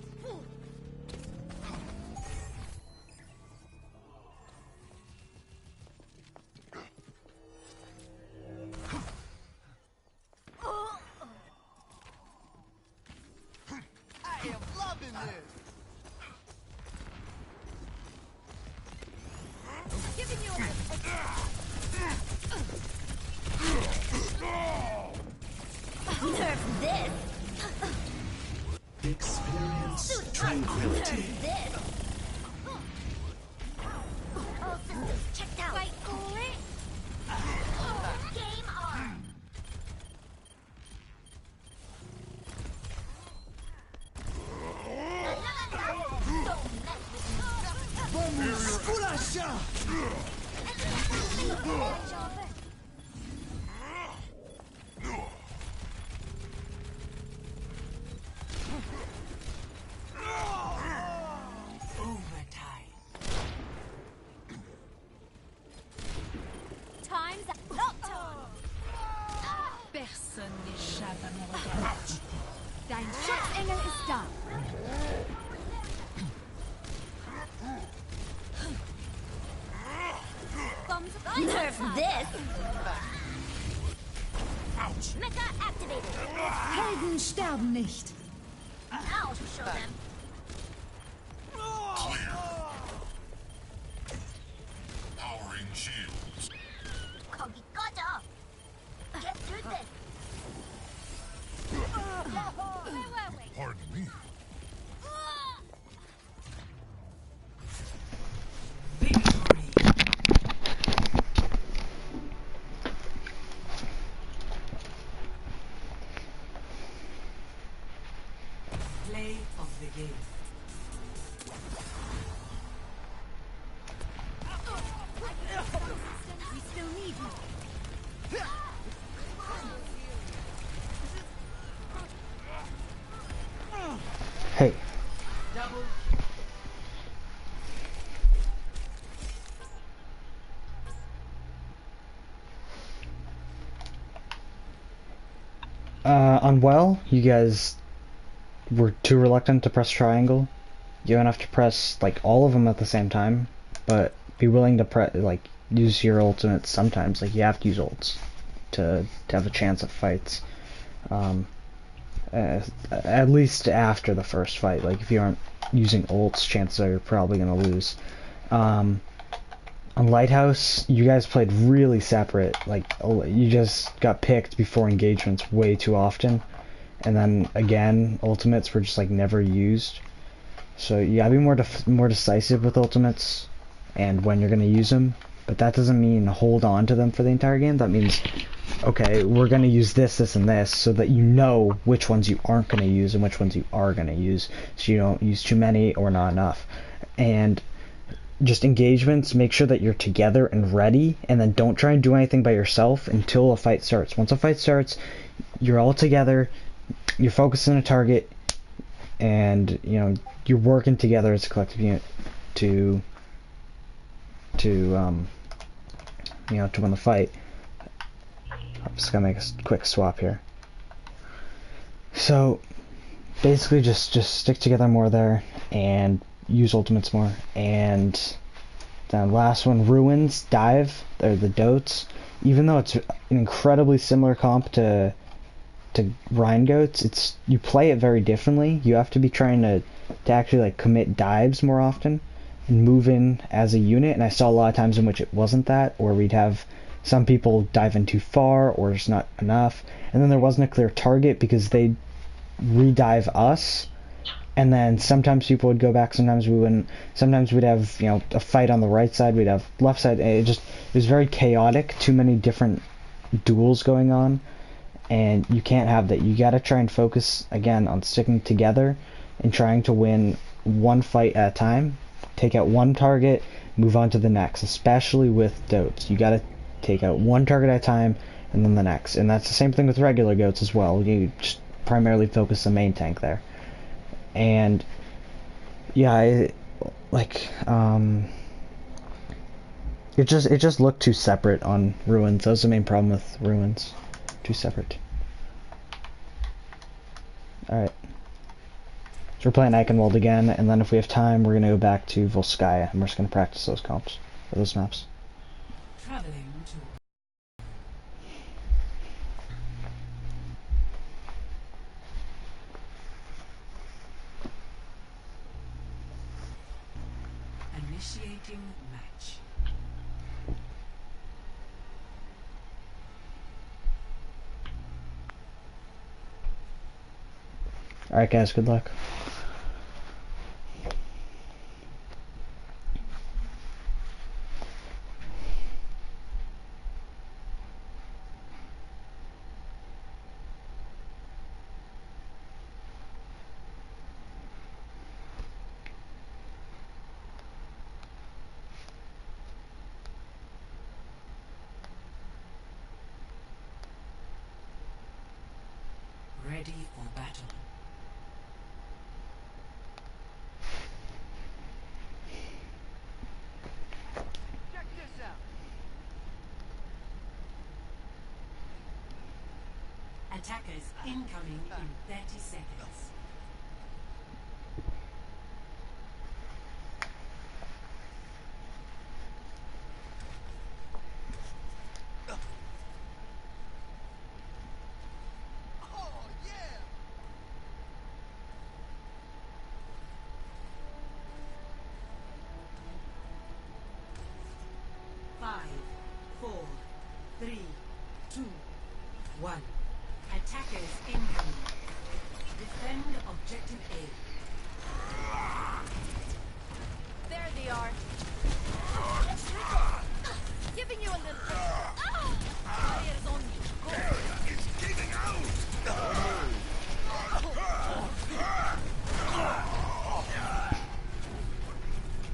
I am loving this. Giving you Nerf this. Experience tranquility. Nerf this. All systems checked out. Game on. Don't mess with me. Vamos escurachar. overtime. time's up. Personne n'échappe à mon regard. Dein Schutzengel ist da. Nerf this. Mecha activated. Helden sterben nicht. I'll show them. Powering shields. Kogikata. Get through this. Pardon me. Victory. Play of the game. We still need you. Hey, Double. on well, you guys were too reluctant to press triangle. You don't have to press like all of them at the same time, but be willing to use your ultimates sometimes. Like, you have to use ults to have a chance at fights. At least after the first fight. Like, if you aren't using ults, chances are you're probably gonna lose. On Lighthouse, you guys played really separate. Like, you just got picked before engagements way too often, and then again, ultimates were just like never used. So you gotta be more decisive with ultimates and when you're gonna use them. But that doesn't mean hold on to them for the entire game. That means, okay, we're gonna use this, this, and this, so that you know which ones you aren't gonna use and which ones you are gonna use, so you don't use too many or not enough. And just engagements, make sure that you're together and ready, and then don't try and do anything by yourself until a fight starts. Once a fight starts, you're all together, you're focused on a target, and you're working together as a collective unit to win the fight. I'm just gonna make a quick swap here. So basically just stick together more there and use ultimates more. And then last one, Ruins, Dive, they're the Dotes. Even though it's an incredibly similar comp to Rhine Goats, you play it very differently. You have to be trying to actually like commit dives more often and move in as a unit, and I saw a lot of times in which it wasn't that, or we'd have some people dive in too far or just not enough, and then there wasn't a clear target because they'd re-dive us, and then sometimes people would go back, sometimes we wouldn't. Sometimes we'd have a fight on the right side, we'd have left side. It was very chaotic, too many different duels going on, and you can't have that. You gotta try and focus again on sticking together and trying to win one fight at a time. Take out one target, move on to the next, especially with Dotes. You gotta take out one target at a time and then the next. And that's the same thing with regular Goats as well. You just primarily focus the main tank there. And yeah, it just looked too separate on Ruins. That was the main problem with Ruins. Too separate. Alright. So we're playing Eichenwald again, and then if we have time, we're going to go back to Volskaya, and we're just going to practice those comps, or those maps. Traveling to initiating match. Alright guys, good luck. Ready for battle. Check this out. Attackers incoming in 30 seconds. Oh, yeah! 5, 4, 3, 2, 1. Attackers incoming. Defend objective A. There they are. Giving you a little bit. Barrier's on you. Go. It's giving out!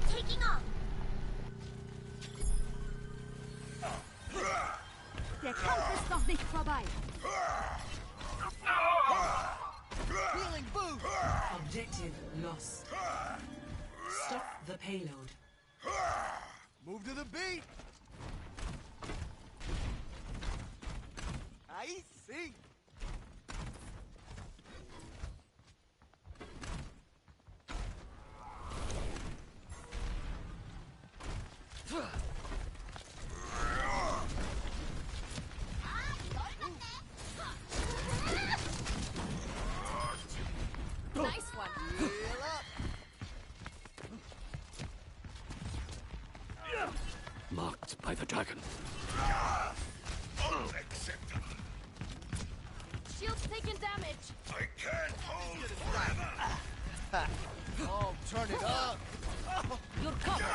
Taking off. Der Kampf ist noch nicht vorbei. Healing boost! Objective lost. Stop the payload. Move to the beat! I see! Nice one. Heal up. Marked by the dragon. Unacceptable. Shield's taking damage. I can't hold forever. Oh, turn it up. You're covered.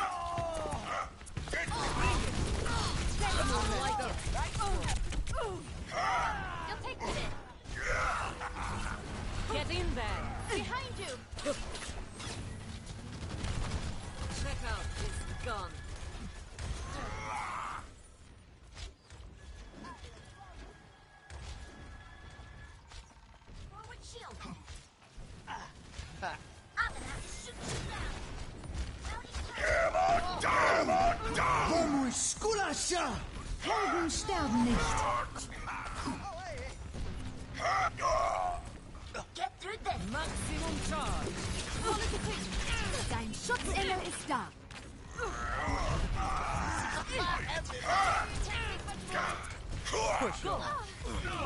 Get I like it. You'll take the hit. Get in there. Behind you. Check out this gun. Forward shield. I'm gonna have to shoot you down. Vamos, esculachar! Helden sterben nicht. Get through this. Maximum charge. Quality quick. Dein Schutzengel ist da.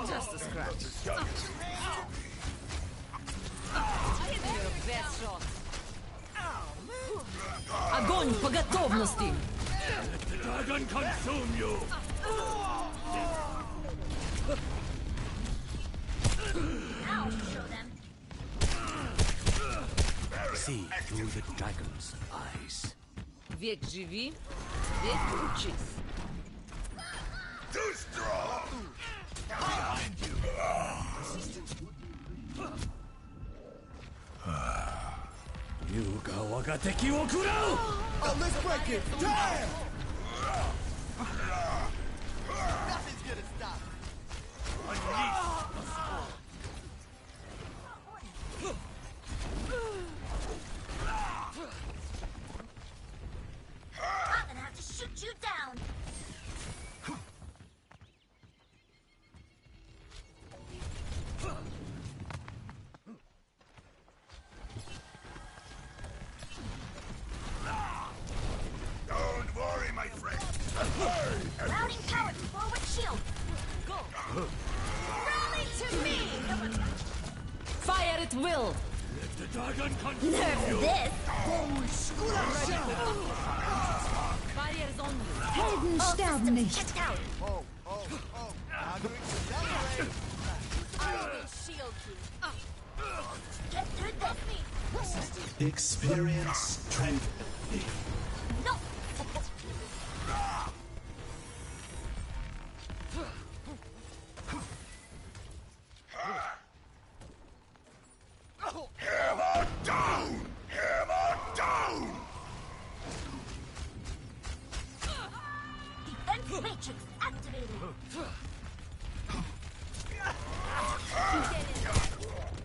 Just a scratch. Your best shot. Огонь по готовности! The dragon consume you! Now show them. See through the dragon's eyes. Век живи, век учись. Too strong. Behind you. Yuga waga teki wo kurau! Oh, let's break it! Damn! Nothing's gonna stop. I'm gonna have to shoot you down. Don't worry, my friend. Routing power to forward shield. Go. Rally to me. Fire at will! Let the dragon consume Nerf you! this. Barriers on you. Helden sterben nicht. Checked out. Oh, oh, oh. Now to accelerate. I will shield you. Get through this. Experience tranquility. No. Hammer down! Hammer down! Defense matrix activated.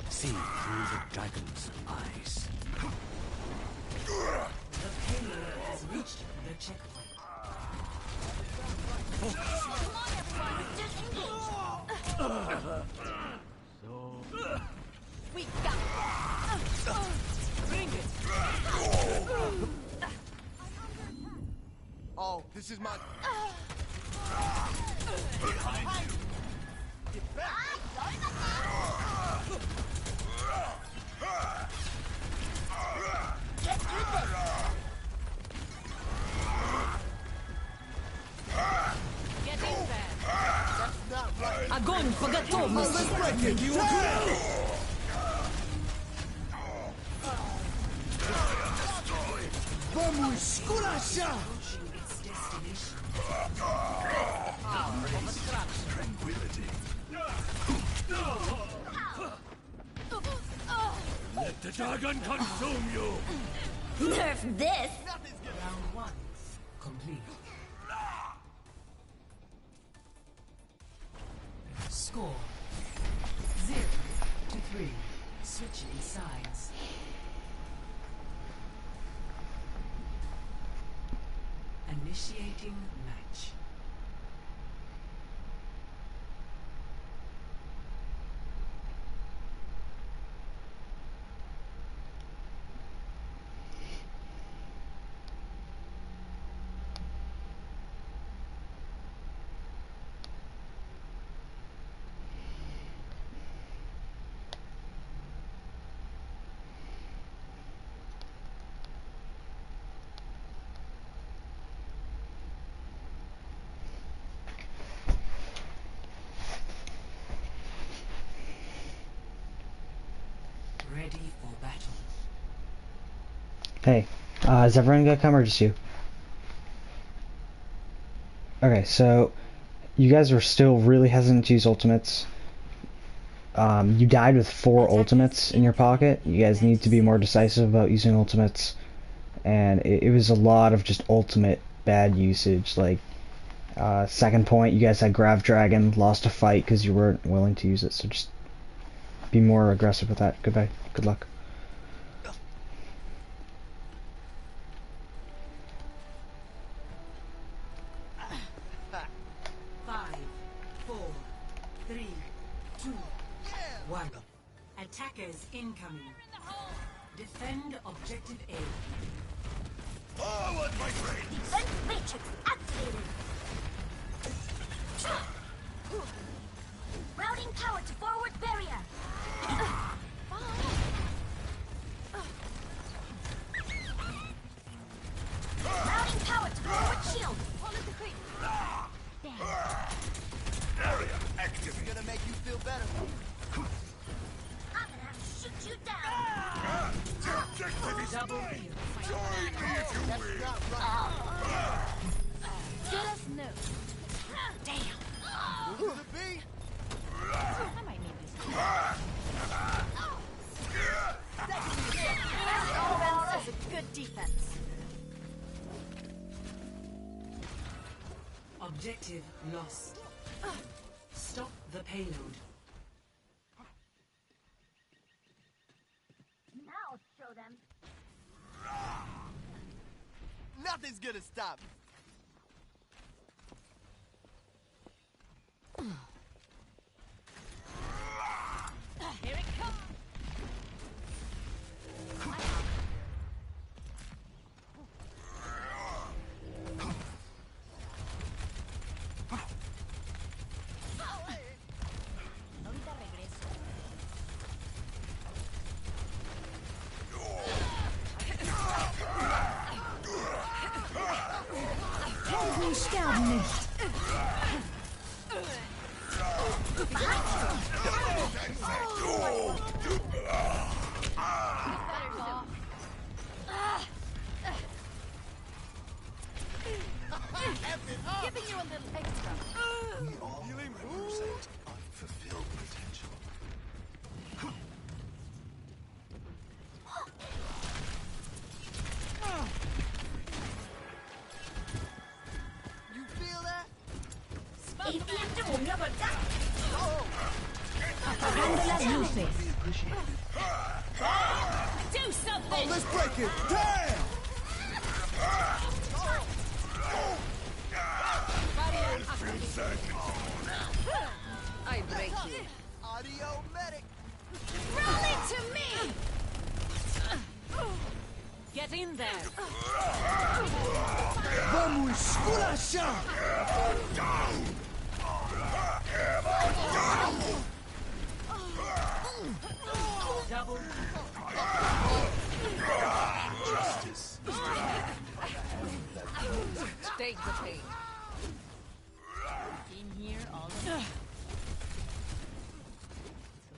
See through the dragon's eyes. The payload has reached the checkpoint. Come on, everyone. Just engage. We got it. Bring it. Oh, this is my. Get through this. Get in there. That's not right. Огонь по готовности! Let's break it! Damn! Vamos, esculachar! Approaching its destination. Tranquility. Let the dragon consume you! Nerf this. Round 1 complete. Score 0-3. Switching sides. Initiating match. ready for battle. Hey, is everyone gonna come or just you? Okay, so you guys are still really hesitant to use ultimates. You died with 4 ultimates in your pocket. You guys need to be more decisive about using ultimates. And it was a lot of just ultimate bad usage. Like, second point, you guys had Grav Dragon, lost a fight because you weren't willing to use it. So just be more aggressive with that. Goodbye. Good luck. Attackers incoming. Defend objective A. Forward, my friend! Defense matrix activated. Routing power to forward barrier. Routing power to forward shield. Area active. It's gonna make you feel better. I'm gonna have to shoot you down. The objective is Double mine. kill. Join me if you That's will. not right. Get us no. Damn. Who could it be? I might need this. Offense is a good defense. Objective lost. Stop the payload. Now show them. Nothing's gonna stop me. Here it comes. Ahorita regreso. Helden sterben nicht. Giving you a little extra. We all represent unfulfilled potential. You feel that? APM will never die. Apagando las luces. Do something! Let's break it. Damn! I break you. Audio medic. Rally to me! Get in there! Vamos esculachar! Double Justice. Take the pain. In here all the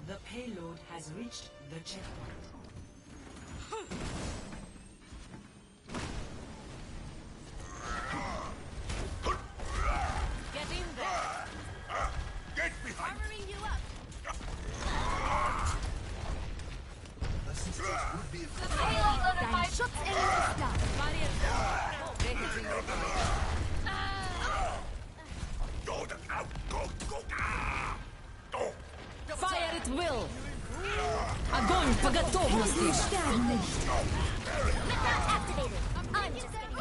The payload has reached the checkpoint. Get in there! Get behind. Armoring you up! Would be Dein Schutzengel ist da. Barrier down! Packaging recommended. go out. Go. Go. Fire at will. Огонь по готовности. Helden sterben nicht. Missile activated. I'm just getting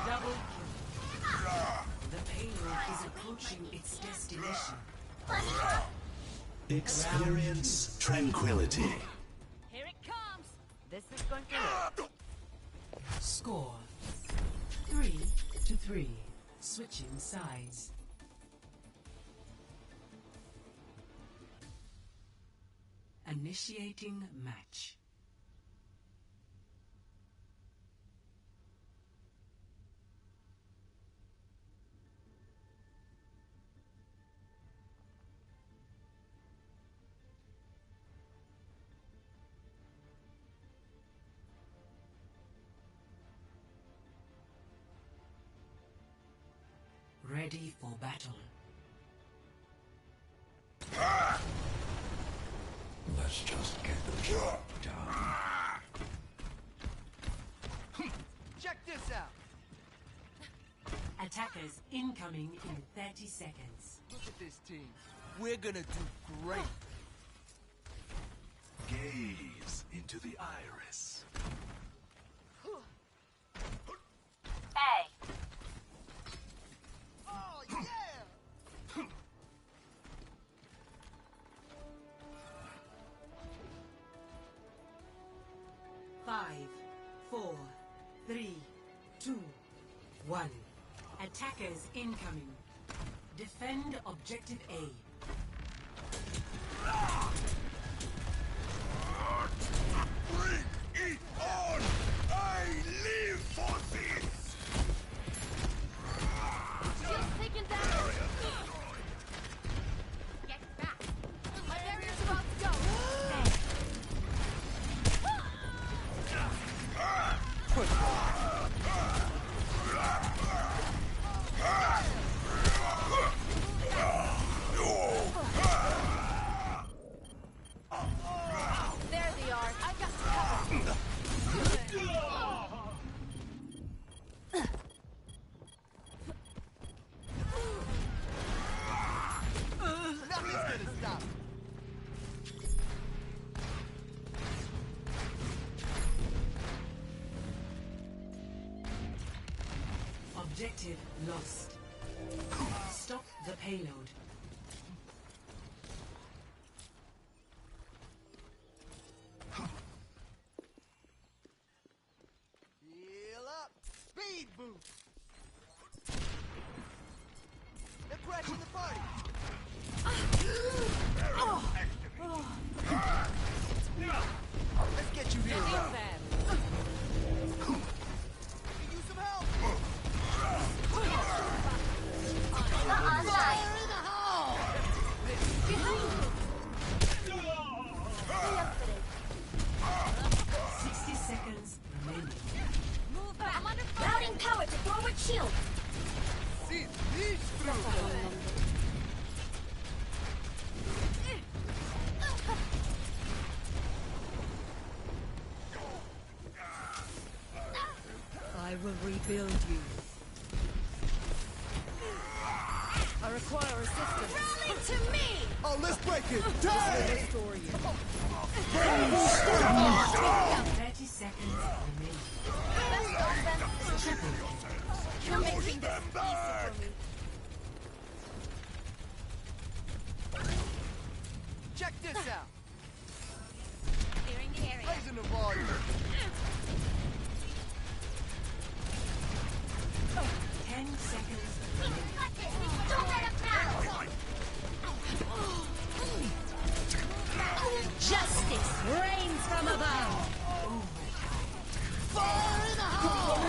Double kill. The payload is approaching its destination. Experience tranquility. Here it comes! This is going to work. Score 3-3. Switching sides. Initiating match. ready for battle. Let's just get the job done. Check this out. Attackers incoming in 30 seconds. Look at this team. We're gonna do great. Gaze into the iris. A. Oh, yeah! 5, 4, 3, 2, 1. Attackers incoming. Defend objective A. Bring it on! I live for this! Shields taken down. Get back. My barrier's about to go. There they are. I got cover. Nothing's gonna stop. Objective lost. Stop the payload. Heal up. Speed boost. They're crashing the party. Let's get you here. Can use some help. Online. 60 seconds remaining. Move back. I'm under fire. Routing power to forward shield. See these through. I will rebuild you. I require assistance. Rally to me. Oh, let's break it. Damn! Restore you. 30 seconds remaining. Best offense is triple. You're making this easy for me. Check this out. Clearing the area. Raising the volume. 10 seconds. Cut it. Don't let him down. Justice reigns from above. Fire in the hole.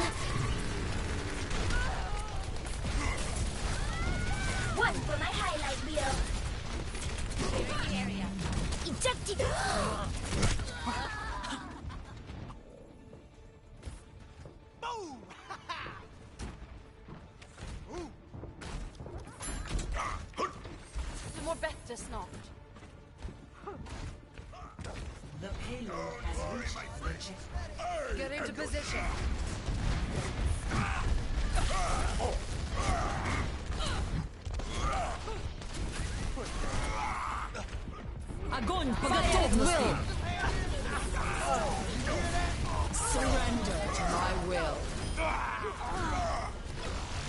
One for my highlight reel. Clearing the area. Ejected. Boom! Ooh. Some more better snort. The payload has reached the checkpoint. Get into position. Огонь по готовности. Surrender to my will.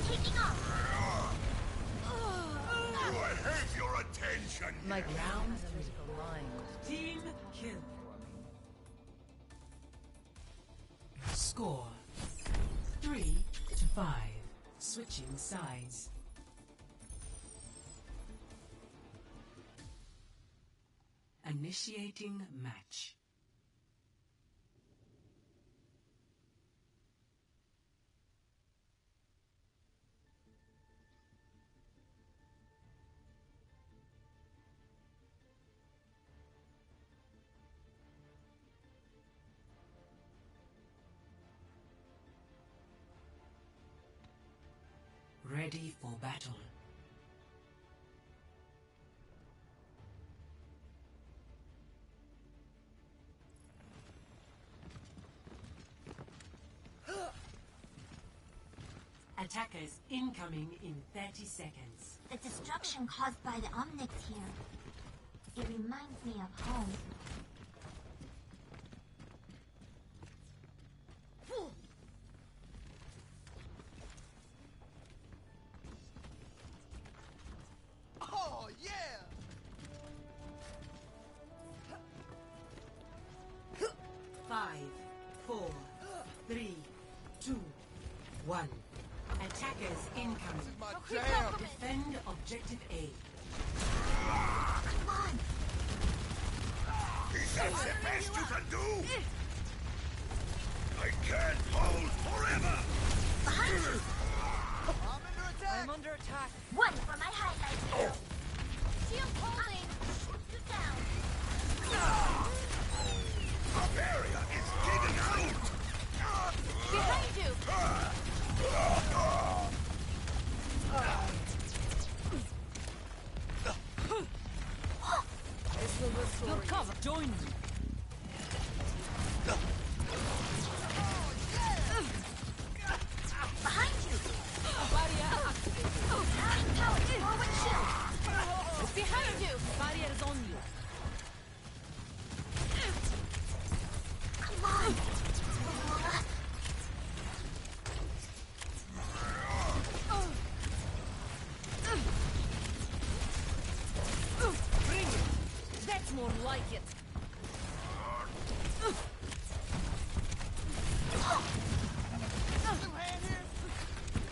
Kicking off. Do I have your attention? My Round critical mind. Team kill. Score 3-5. Switching sides. Initiating match. Ready. ready for battle. Attackers incoming in 30 seconds. The destruction caused by the Omnics here. It reminds me of home. Oh, yeah! 5, 4, 3, 2, 1. Attackers incoming. This is my jam! Defend objective A. Come on! Is that the best you can do? I can't hold forever! Behind you! I'm under attack! I'm under attack! One for my highlight reel. Shield holding. Shoot you down. Bavaria is giving out! Behind you. Your cover. Join me. Behind you! Barrier activated. Power forward shield! Behind you. Barrier is on you. Come on! Bring it. That's more like it.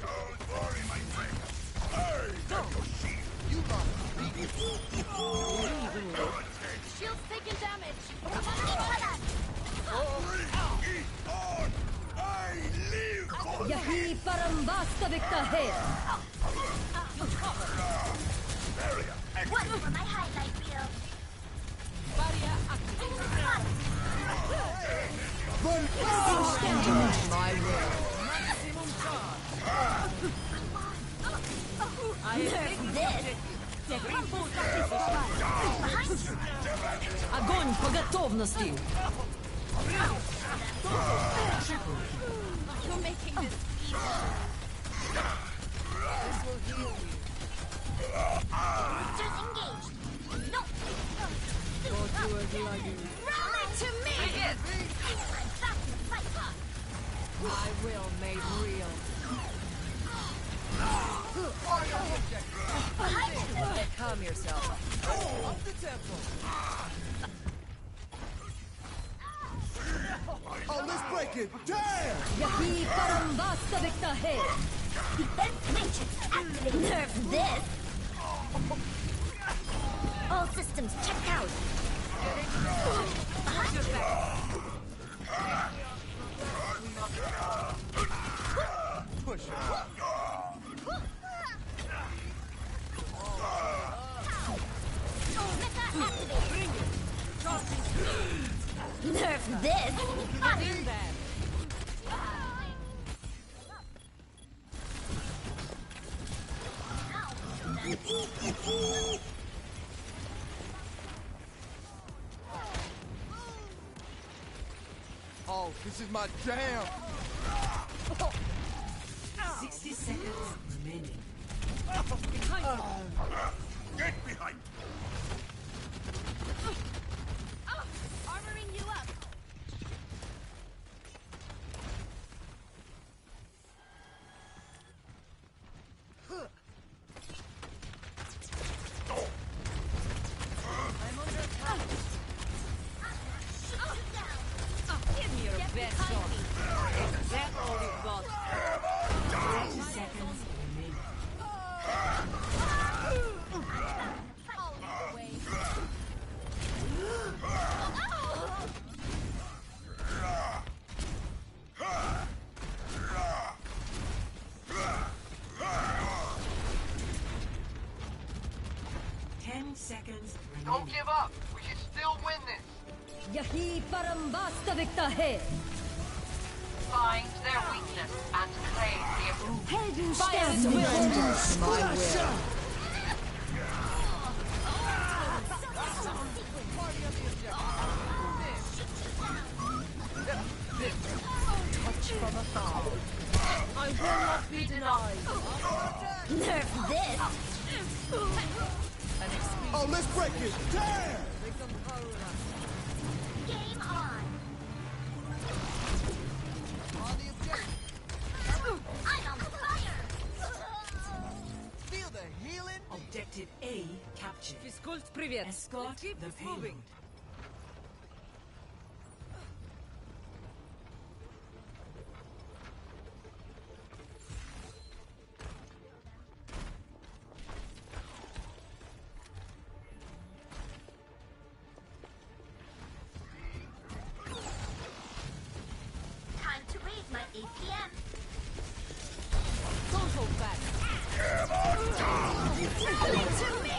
Don't worry, my friend. Hey, that's your shield. You lost. Shield's taking damage. Eat on! I live for Yahi Parambasta Bavaria! One for my highlight reel. Barrier activated. My will. Maximum charge. I am This! Огонь по готовности! You're making this easy. This will heal you. Just engaged. No! go to a gliding. Run it to me. I'm back to fight. I will made real. Calm yourself. Up the tempo. Oh, let's break it. Damn! Yahi Parambasta Defense matrix activated. Nerf this! All systems checked out. Behind you. Push it. Mecha activated. Nerf this! In there. Oh, this is my jam! 60 seconds remaining. Get behind! Armoring you up. I'm under attack. Shoot you down. Give me your best shot. Is that all you've got? 30 seconds remaining. Seconds remaining. Don't give up! We can still win this! Yahi Parambasta Victahe! Find their weakness and claim the Helden sterben vengeance. My will. Touch from afar. I will not be denied. Nerf this! Oh, let's break it! Damn! Game on! I'm on fire! Feel the healing? Objective A captured. Физкульт, привет. Escort Keep the this payload. moving. Time to raise my APM! Don't hold back. To me!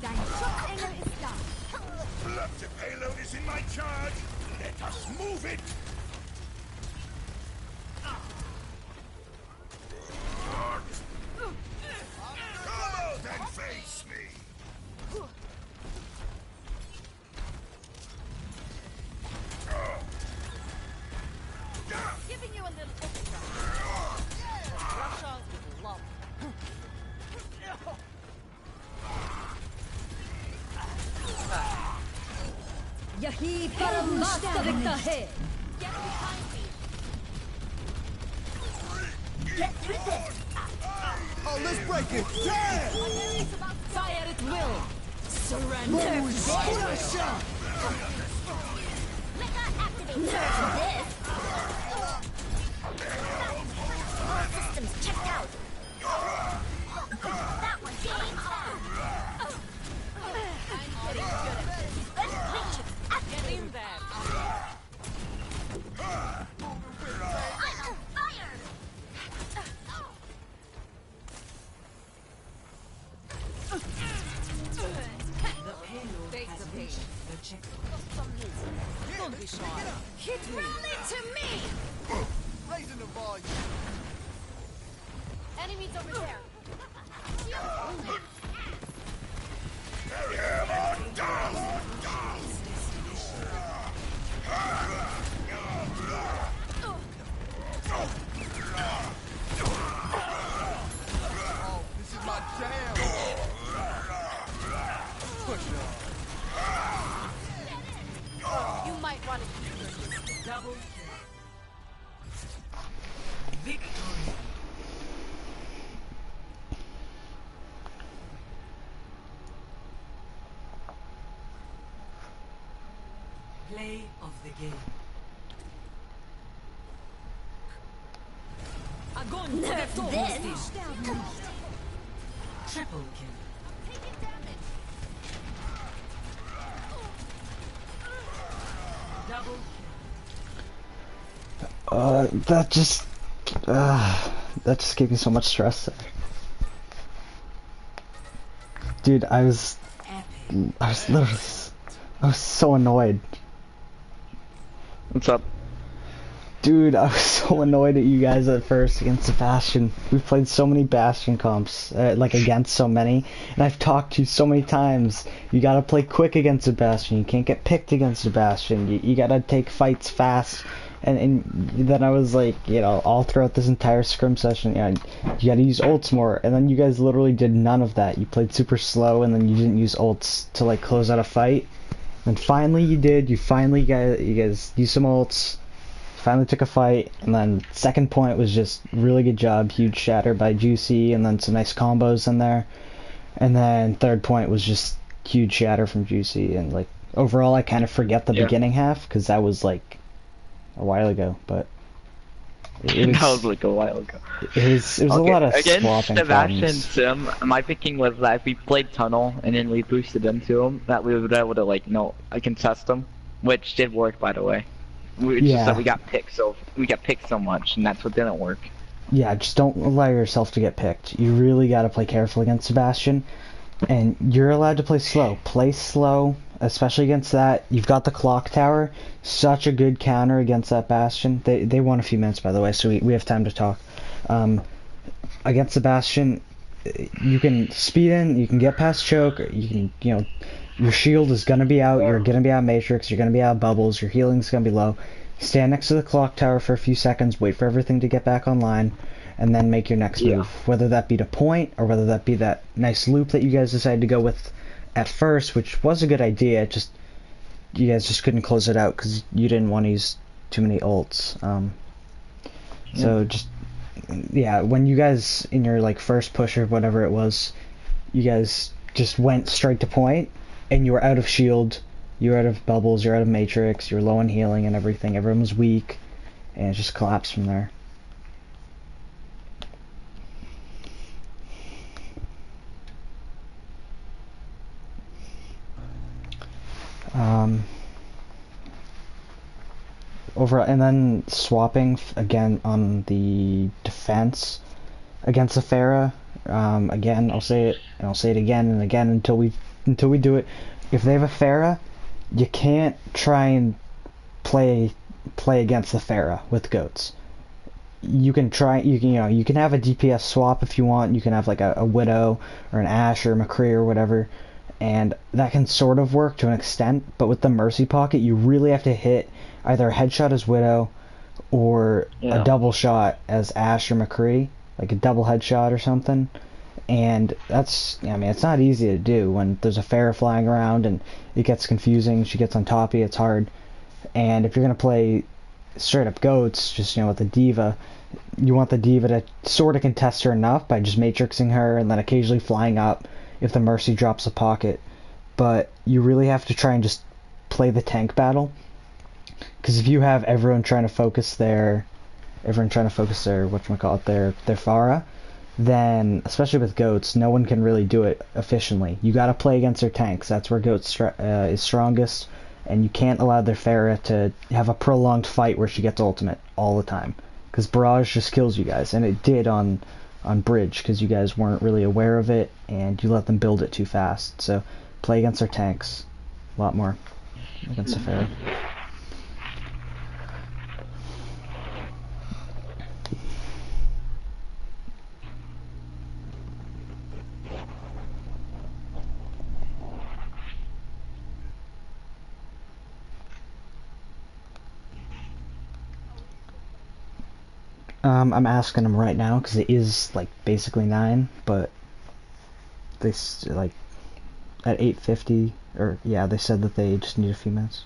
Dein Schutzengel ist da. The payload is in my charge. Let us move it. Come out and face me. Giving you a little extra. Rush off with love. Yahi parambasta Victor. Get behind me! Get through this! Oh, let's break it! Damn! Fire at will. Surrender. Nerf this! Shot! Mega activate! Nerf this! All systems checked out! That one game on! I'm getting good at this. Let's reach it! Get in there. I'm on fire! The payload Face has the pain. reached the checkpoint. Don't be shy. Hit me. Rally to me! Raising the volume. Enemies over there. Oh, this is my jam. Push it. You might want to keep your distance. Double kill. Victory. Play of the game. Огонь по Nerf готовности. this! Triple kill. Taking damage. Double That just gave me so much stress there. Dude, I was literally, I was so annoyed. What's up? Dude, I was so annoyed at you guys at first against Sebastian. We've played so many Bastion comps, like against so many, and I've talked to you so many times. You gotta play quick against Sebastian. You can't get picked against Sebastian. You gotta take fights fast. And then I was like, you know, all throughout this entire scrim session, you gotta use ults more. And then you guys literally did none of that. You played super slow, and then you didn't use ults to like close out a fight. And finally you did. You guys used some ults. Finally took a fight, and then second point was just really good job, huge shatter by Juicy, and then some nice combos in there. And then third point was just huge shatter from Juicy, and like overall I kind of forget the beginning half because that was like a while ago, but it was, That was like a while ago. it was a lot of Against swapping Sebastian problems. Sim, my thinking was that if we played Tunnel and then we boosted into him, that we would be able to like contest him, which did work by the way. It's just that we got picked so much, and that's what didn't work. yeah, just don't allow yourself to get picked. You really got to play careful against Sebastian, and you're allowed to play slow. Play slow, especially against that. You've got the clock tower, such a good counter against that Bastion. They won a few minutes, by the way, so we have time to talk. Against Sebastian, you can speed in, you can get past choke, you can, your shield is gonna be out, you're gonna be out of matrix, you're gonna be out of bubbles, your healing's gonna be low. Stand next to the clock tower for a few seconds, wait for everything to get back online, and then make your next move. Whether that be to point, or whether that be that nice loop that you guys decided to go with at first, which was a good idea, just you guys just couldn't close it out because you didn't want to use too many ults. So just, yeah, when you guys, in your like first push or whatever it was, you guys just went straight to point, and you were out of shield, you're out of bubbles, you're out of matrix, you're low on healing and everything, everyone was weak, and it just collapsed from there. And then swapping again on the defense against the Pharah. Again, I'll say it, and I'll say it again and again until we do it. If they have a Pharah, you can't try and play against the Pharah with goats. You can try, you can have a DPS swap if you want. You can have like a Widow or an Ashe or McCree or whatever, and that can sort of work to an extent. But with the Mercy Pocket, you really have to hit either a headshot as Widow or a double shot as Ashe or McCree, like a double headshot or something. And that's, I mean, it's not easy to do when there's a Pharah flying around and it gets confusing. She gets on top of you, it's hard. And if you're gonna play straight up goats, just with the D.Va, you want the D.Va to sort of contest her enough by just matrixing her and then occasionally flying up if the Mercy drops a pocket. But you really have to try and just play the tank battle, because if you have everyone trying to focus their whatchamacallit, their Pharah, then especially with goats, no one can really do it efficiently. You got to play against their tanks. That's where goats is strongest, and you can't allow their Pharah to have a prolonged fight where she gets ultimate all the time, because barrage just kills you guys, and it did on bridge because you guys weren't really aware of it and you let them build it too fast. So play against their tanks a lot more against the Pharah. I'm asking them right now because it is like basically 9, but they like at 8:50, or yeah, they said that they just need a few minutes.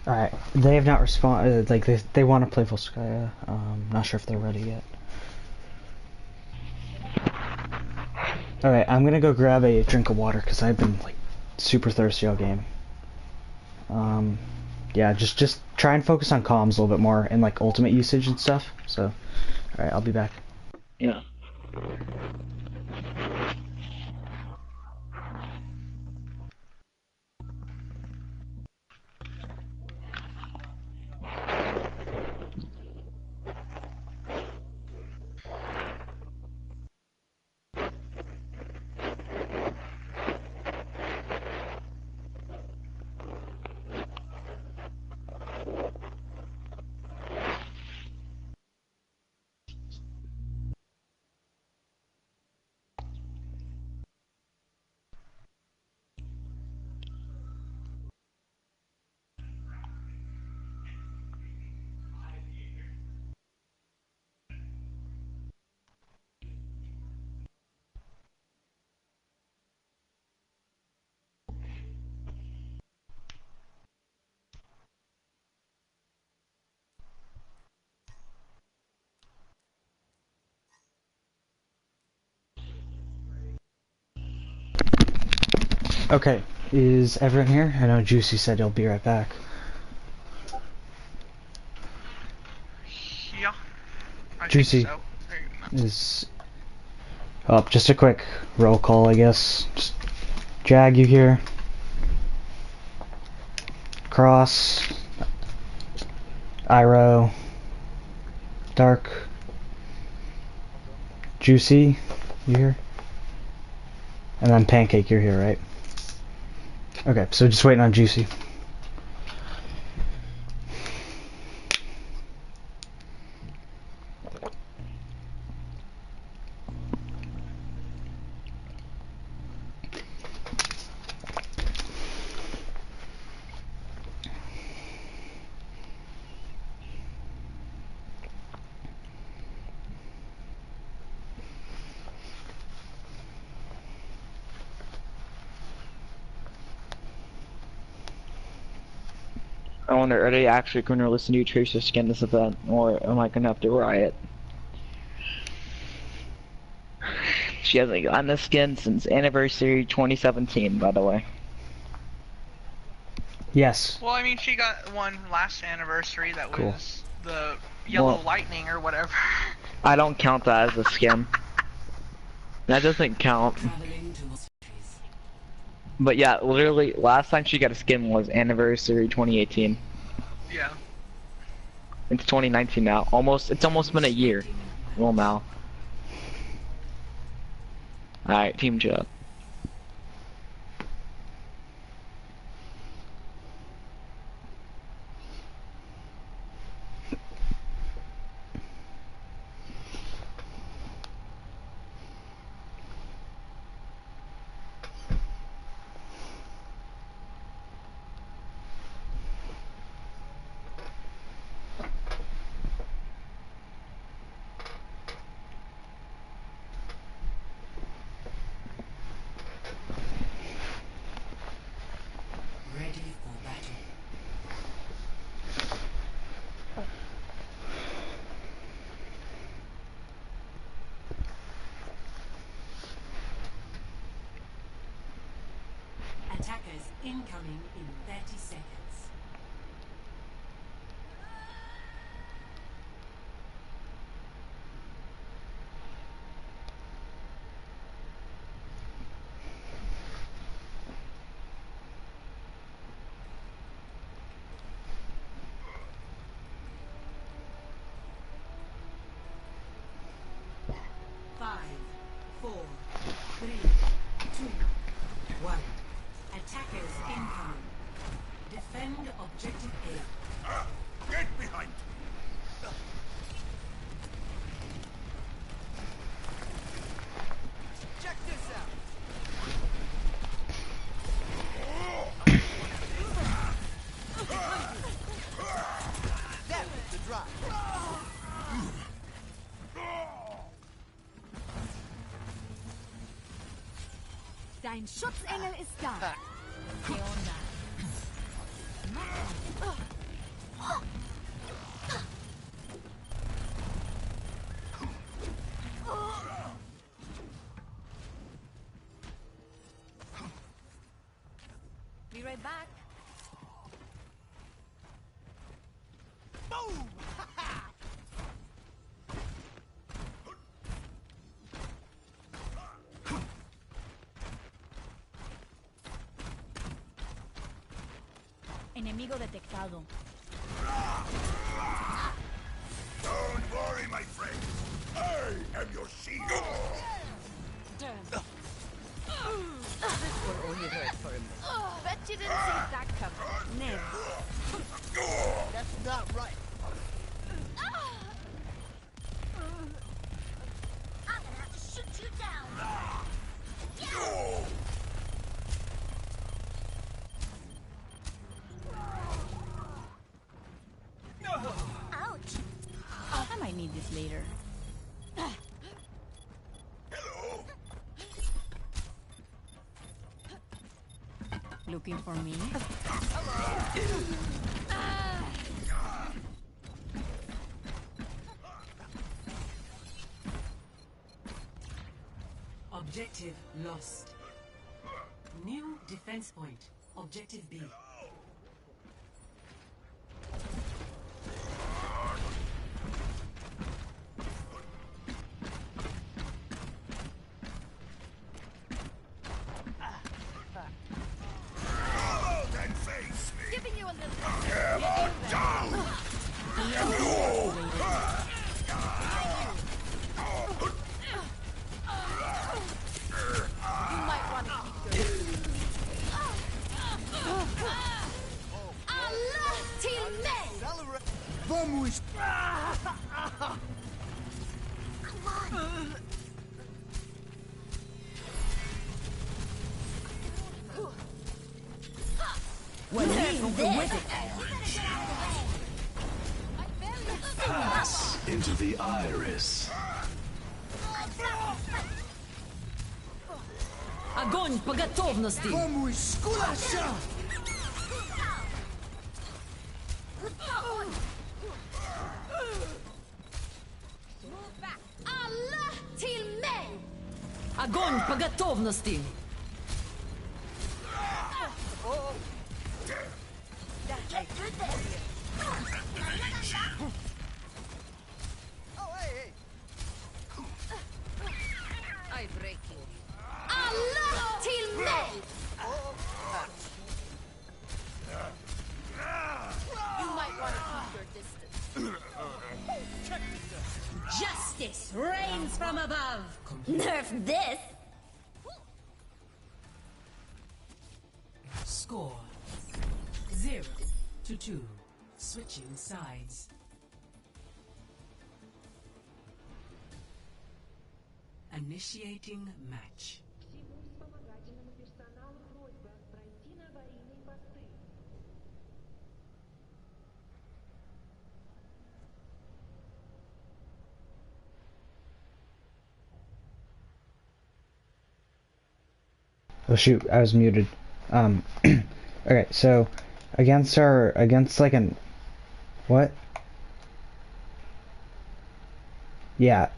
Alright, they have not responded, like, they want to play Volskaya. Not sure if they're ready yet. Alright, I'm gonna go grab a drink of water, because I've been, like, super thirsty all game. Yeah, just try and focus on comms a little bit more, and, like, ultimate usage and stuff, so, alright, I'll be back. Yeah. Okay, Is everyone here? I know Juicy said he'll be right back. Yeah. I Juicy think so. is up. Just a quick roll call, I guess. Just Jag, you here? Cross, Iro, Dark, Juicy, you here? And then Pancake, you're here, right? Okay, so just waiting on Juicy. I wonder, are they actually going to listen to Tracer skin this event, or am I going to have to riot? She hasn't gotten this skin since Anniversary 2017, by the way. Yes. Well, I mean, she got one last anniversary that Cool. was the Yellow Lightning or whatever. I don't count that as a skin. That doesn't count. But yeah, literally, last time she got a skin was Anniversary 2018. Yeah. It's 2019 now. It's almost been a year. Well, now. Alright, team chat. Ready for battle. Attackers incoming in 30 seconds. Five, 4, 3, 2, 1. Attackers incoming. Defend objective A. Get behind! Check this out. That was the drop. Dein Schutzengel ist da. Be right back. Boom! Enemigo detectado. Don't worry, my friend. I am your shield. Bet you didn't see that coming. Never. That's not right. I'm gonna have to shoot you down. Ouch. I might need this later. Looking for me? Objective lost. New Defense point. Objective B. Giving you a little. You might want to keep your. Allah, teammate. Vamos! Pass into the iris. Огонь по готовности! Vamos, esculacha! Allah, teammate. Огонь по готовности! Get through this. Oh, hey, I break you. Allah, teammate. You might want to keep your distance. Justice reigns from above! Nerf this. Score 0-2. Switching sides. Initiating match. Oh shoot, I was muted. Okay, so against like an what? Yeah.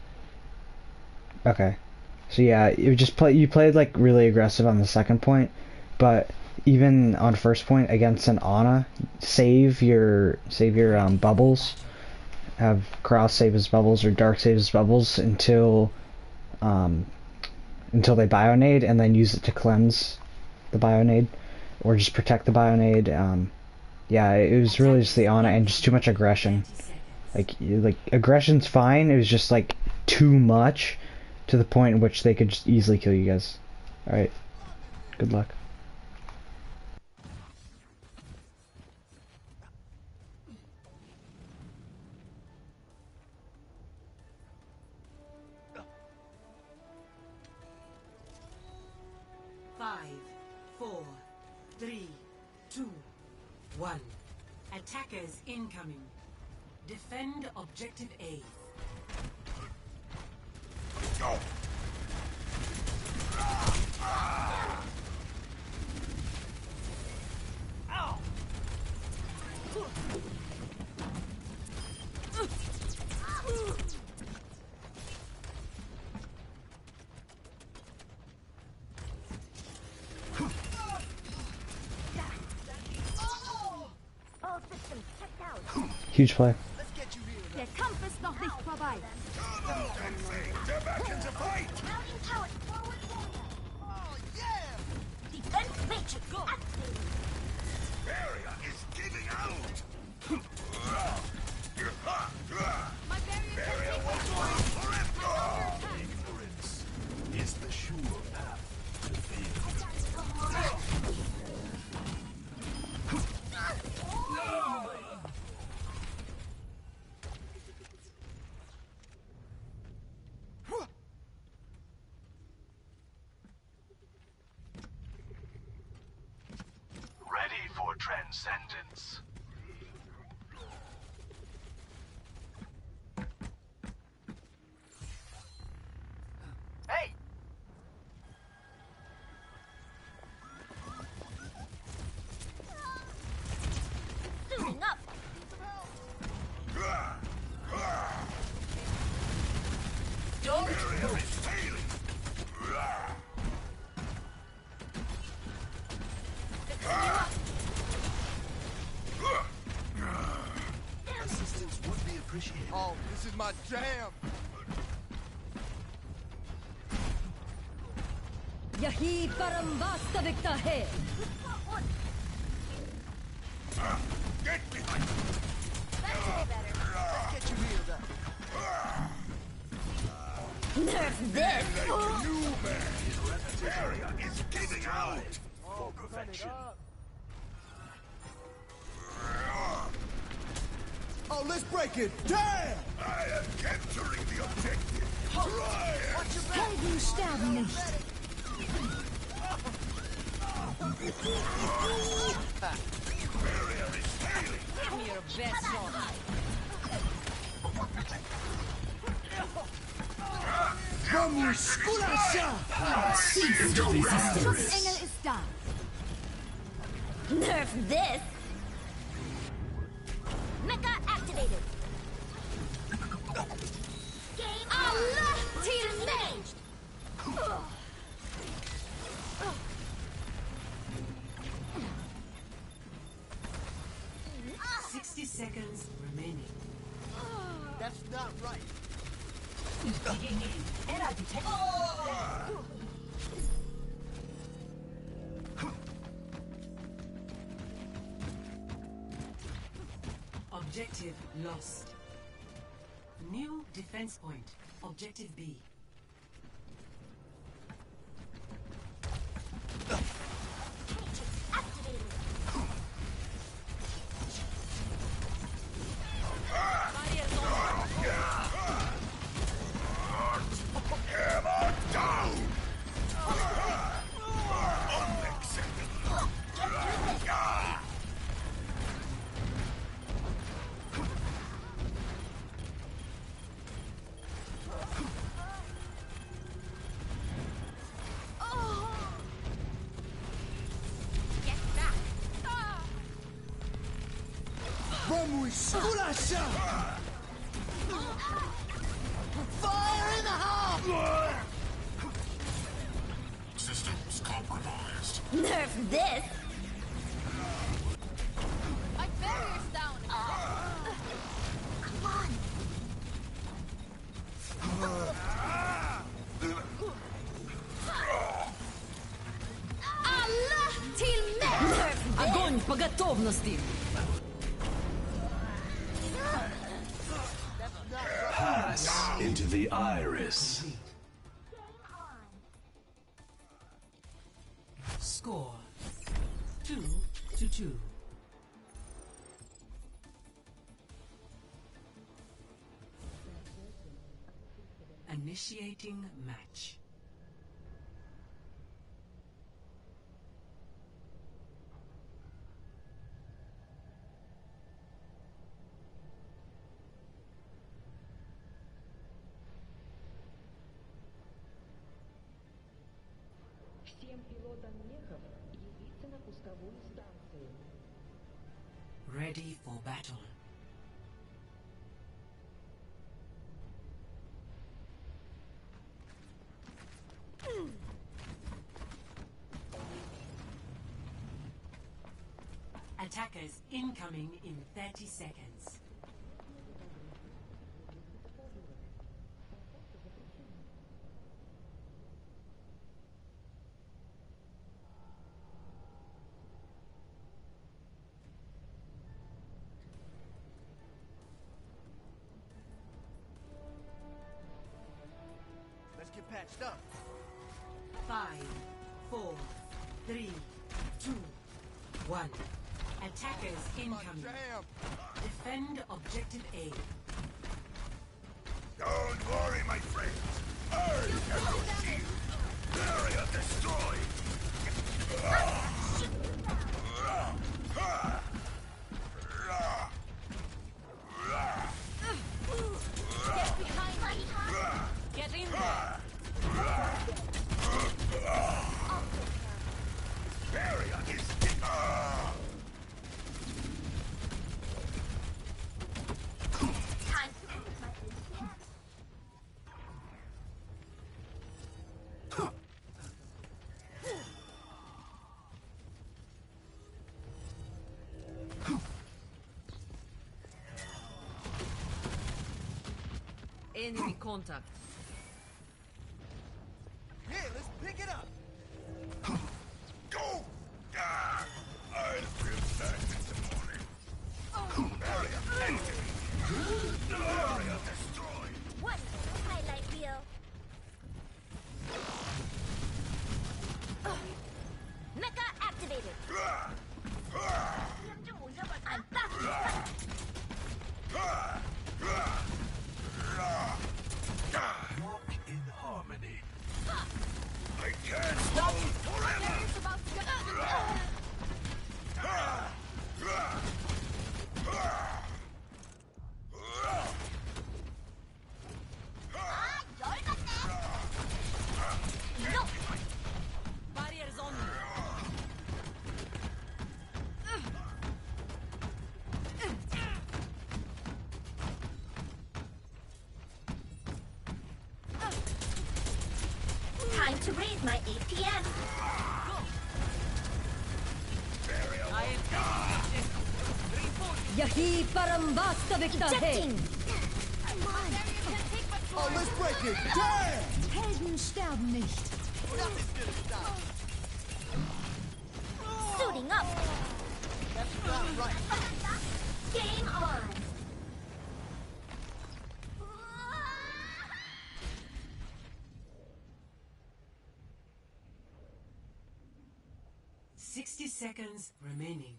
Okay. So yeah, you played like really aggressive on the second point, but even on first point against an Ana, save your bubbles. Have Cross save his bubbles or Dark save his bubbles until they bionade, and then use it to cleanse the bionade, or just protect the bionade. Yeah, it was really just the Ana and just too much aggression. Like aggression's fine. It was just like too much, to the point in which they could just easily kill you guys. All right, good luck. Five, 4, 3, 2, 1. Attackers incoming. Defend objective A. Go! All systems checked out. Huge play. Der Kampf ist noch nicht vorbei. They're back into fight! Mounting tower forward warrior. Oh yeah! Defense matrix activated. Barrier is giving out! My barrier Barrier will fall forever! Ignorance is the sure path to failure. Ready for transcendence. Hey! Suiting up. Barrier is failing! Assistance would be appreciated. Oh, this is my jam. यही परम वास्तविकता है. Get behind me. That should be better. Let's get you healed up. Nerf this. New man. Area is giving out. For perfection. Oh, let's break it. Damn! I am capturing the objective. Try it. Watch your back. Helden sterben nicht. Barrier is failing. Give me your best shot. Vamos, Kulasha! Schutzengel ist da. Nerf this. Mecha activated. Game Allah team engaged. 60 seconds remaining. That's not right. Digging in. Error detected. Objective lost. New defense point. Objective B. Hammer down. Unacceptable. Get back. Vamos, Kulasha! Fire in the hole! Systems compromised. Nerf this. My barrier's down. Come on. Allah till Nerf this. Огонь по готовности. Pass into the iris. Score 2-2. Initiating match. Всем пилотам мехов явиться на пусковую станцию. Ready for battle. Attackers incoming in 30 seconds. Let's get patched up. 5, 4, 3, 2, 1. Attackers incoming. Jam! Defend objective A. Don't worry, my friends. I have your shield. Barrier destroyed. Get behind me. Get in there. Barrier is Time to prove my position. Enemy contact. Hey, let's pick it up. Go! Ah, I'll be back in the morning. Area enemy. Area destroyed. One highlight reel. Mecha activated. I'm back to fight. Walk in harmony. I can't hold forever. It's about to get Barriers on me. Time to raise my APM. Yahi parambasta Ejecting. Oh, let's break it. Damn! Helden sterben nicht. Nothing's gonna stop. Suiting up. That's not right. Game on. 60 seconds remaining.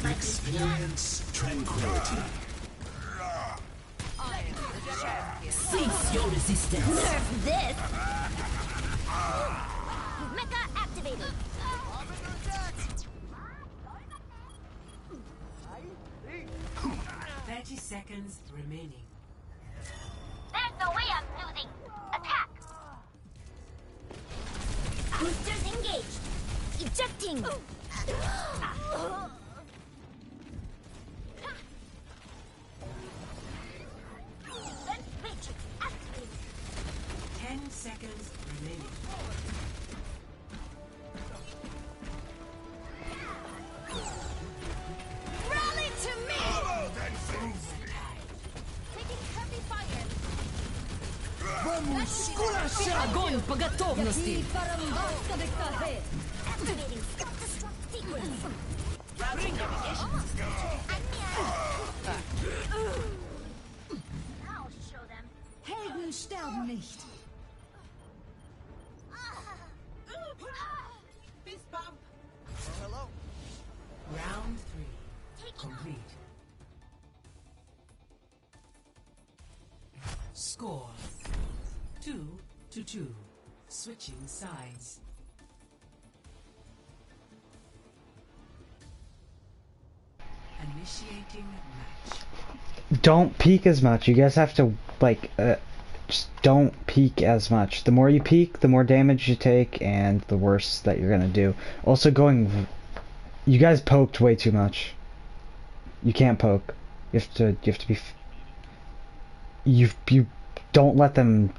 Experience tranquility. Cease your resistance. Nerf this. Mecha activated. 30 seconds remaining. There's no way I'm losing. Attack. Boosters engaged. Ejecting. Defense matrix activated. 10 seconds remaining. Rally to me! Follow that things. Taking heavy fire. Огонь по готовности. Parambasta victor. Activating self-destruct sequence. I'll show them. Helden sterben nicht. Fist bump. Hello? Round 3 complete. Score 2-2. Switching sides. Initiating match. Don't peek as much. You guys have to, like, just don't peek as much. The more you peek, the more damage you take, and the worse that you're gonna do. Also you guys poked way too much. You can't poke. You have to be, you don't let them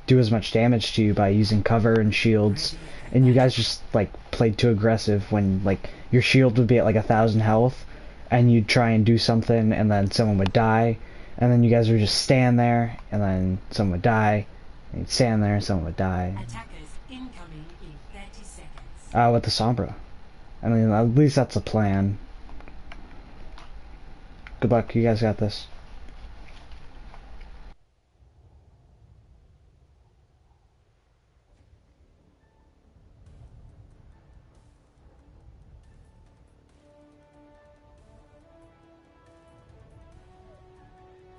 do as much damage to you by using cover and shields, and you guys just, like, played too aggressive when, like, your shield would be at, like, 1,000 health, and you'd try and do something, and then someone would die, and then you guys would just stand there, and then someone would die, and you'd stand there, and someone would die. Attackers incoming in 30 seconds. With the Sombra. I mean, at least that's a plan. Good luck, you guys got this.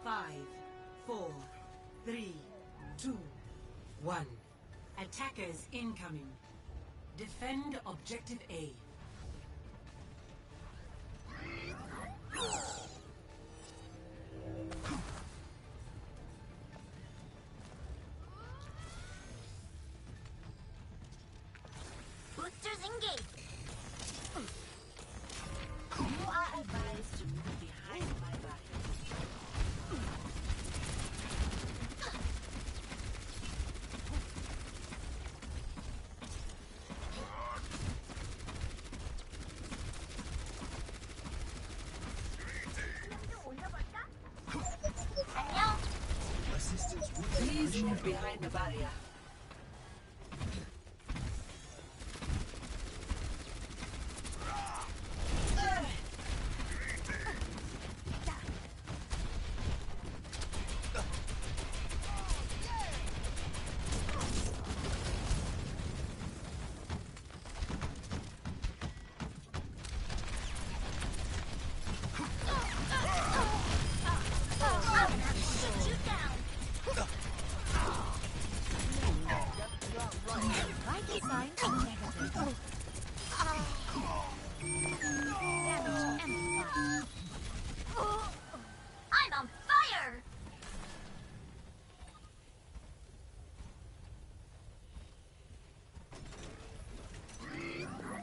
Five, 4, 3, 2, 1. Attackers incoming. Defend objective A. Boosters engaged. You are advised to move behind my back. Move behind the barrier. I'm on fire!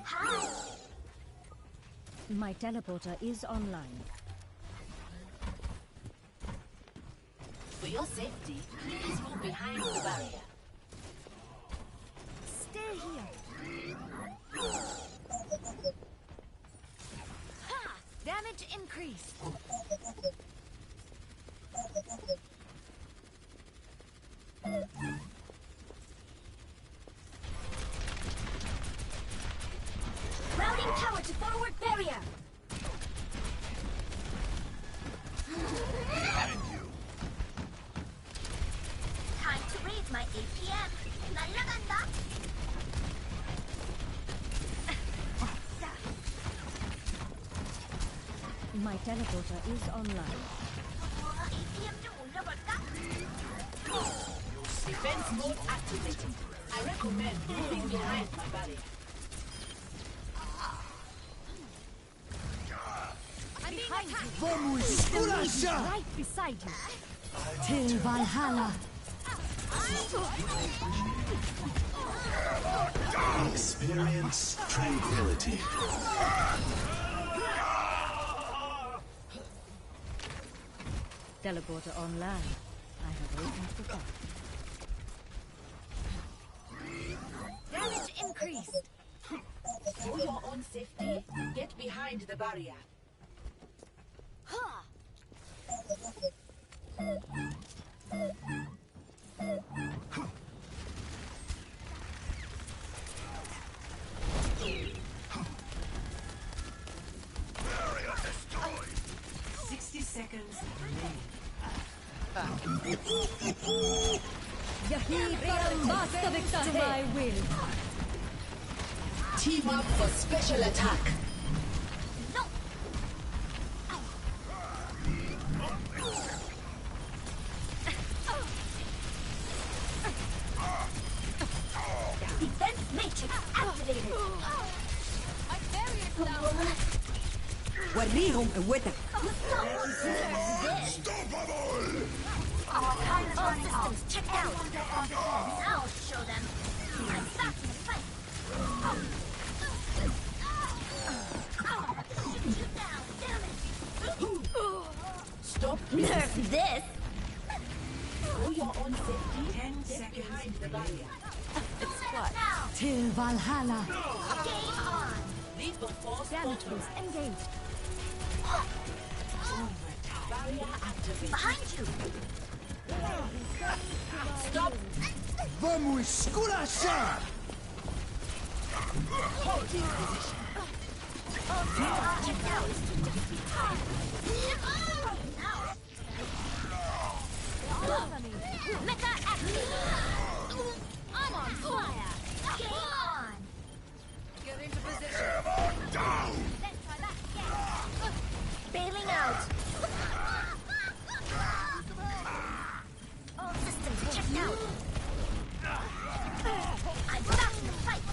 Hi! My teleporter is online. For your safety, please move behind the barrier. Stay here. Ha! Damage increased. Routing tower to forward barrier! Time to raise my APM. 날라간다. My teleporter is online. APM 좀 올려볼까? Defense mode activated. I recommend moving behind my barrier. I'm behind you. Right beside you. Till Valhalla. Experience tranquility. Teleporter online. I have opened the door. Damage increased. For your own safety, get behind the barrier. Ha! 60 seconds remaining. To my will. Team up for special attack. No! Defense matrix activated! My barrier down. وريهم قوتك. All systems checked out. I'll show them. I'm back in the fight. Shoot you down, damn it! Stop. Nerf this! For your own safety, 10 seconds behind the barrier. Now, Till Valhalla. game on! Lead the force Damage forward. boost engaged. Barrier activated. Behind you! Stop. Vamos esculachar! Hold your position. Checked out. Mecha active! I'm on fire! Game on! Get into position. Let's try that again! Bailing out! All systems checked out! I'm back in the fight!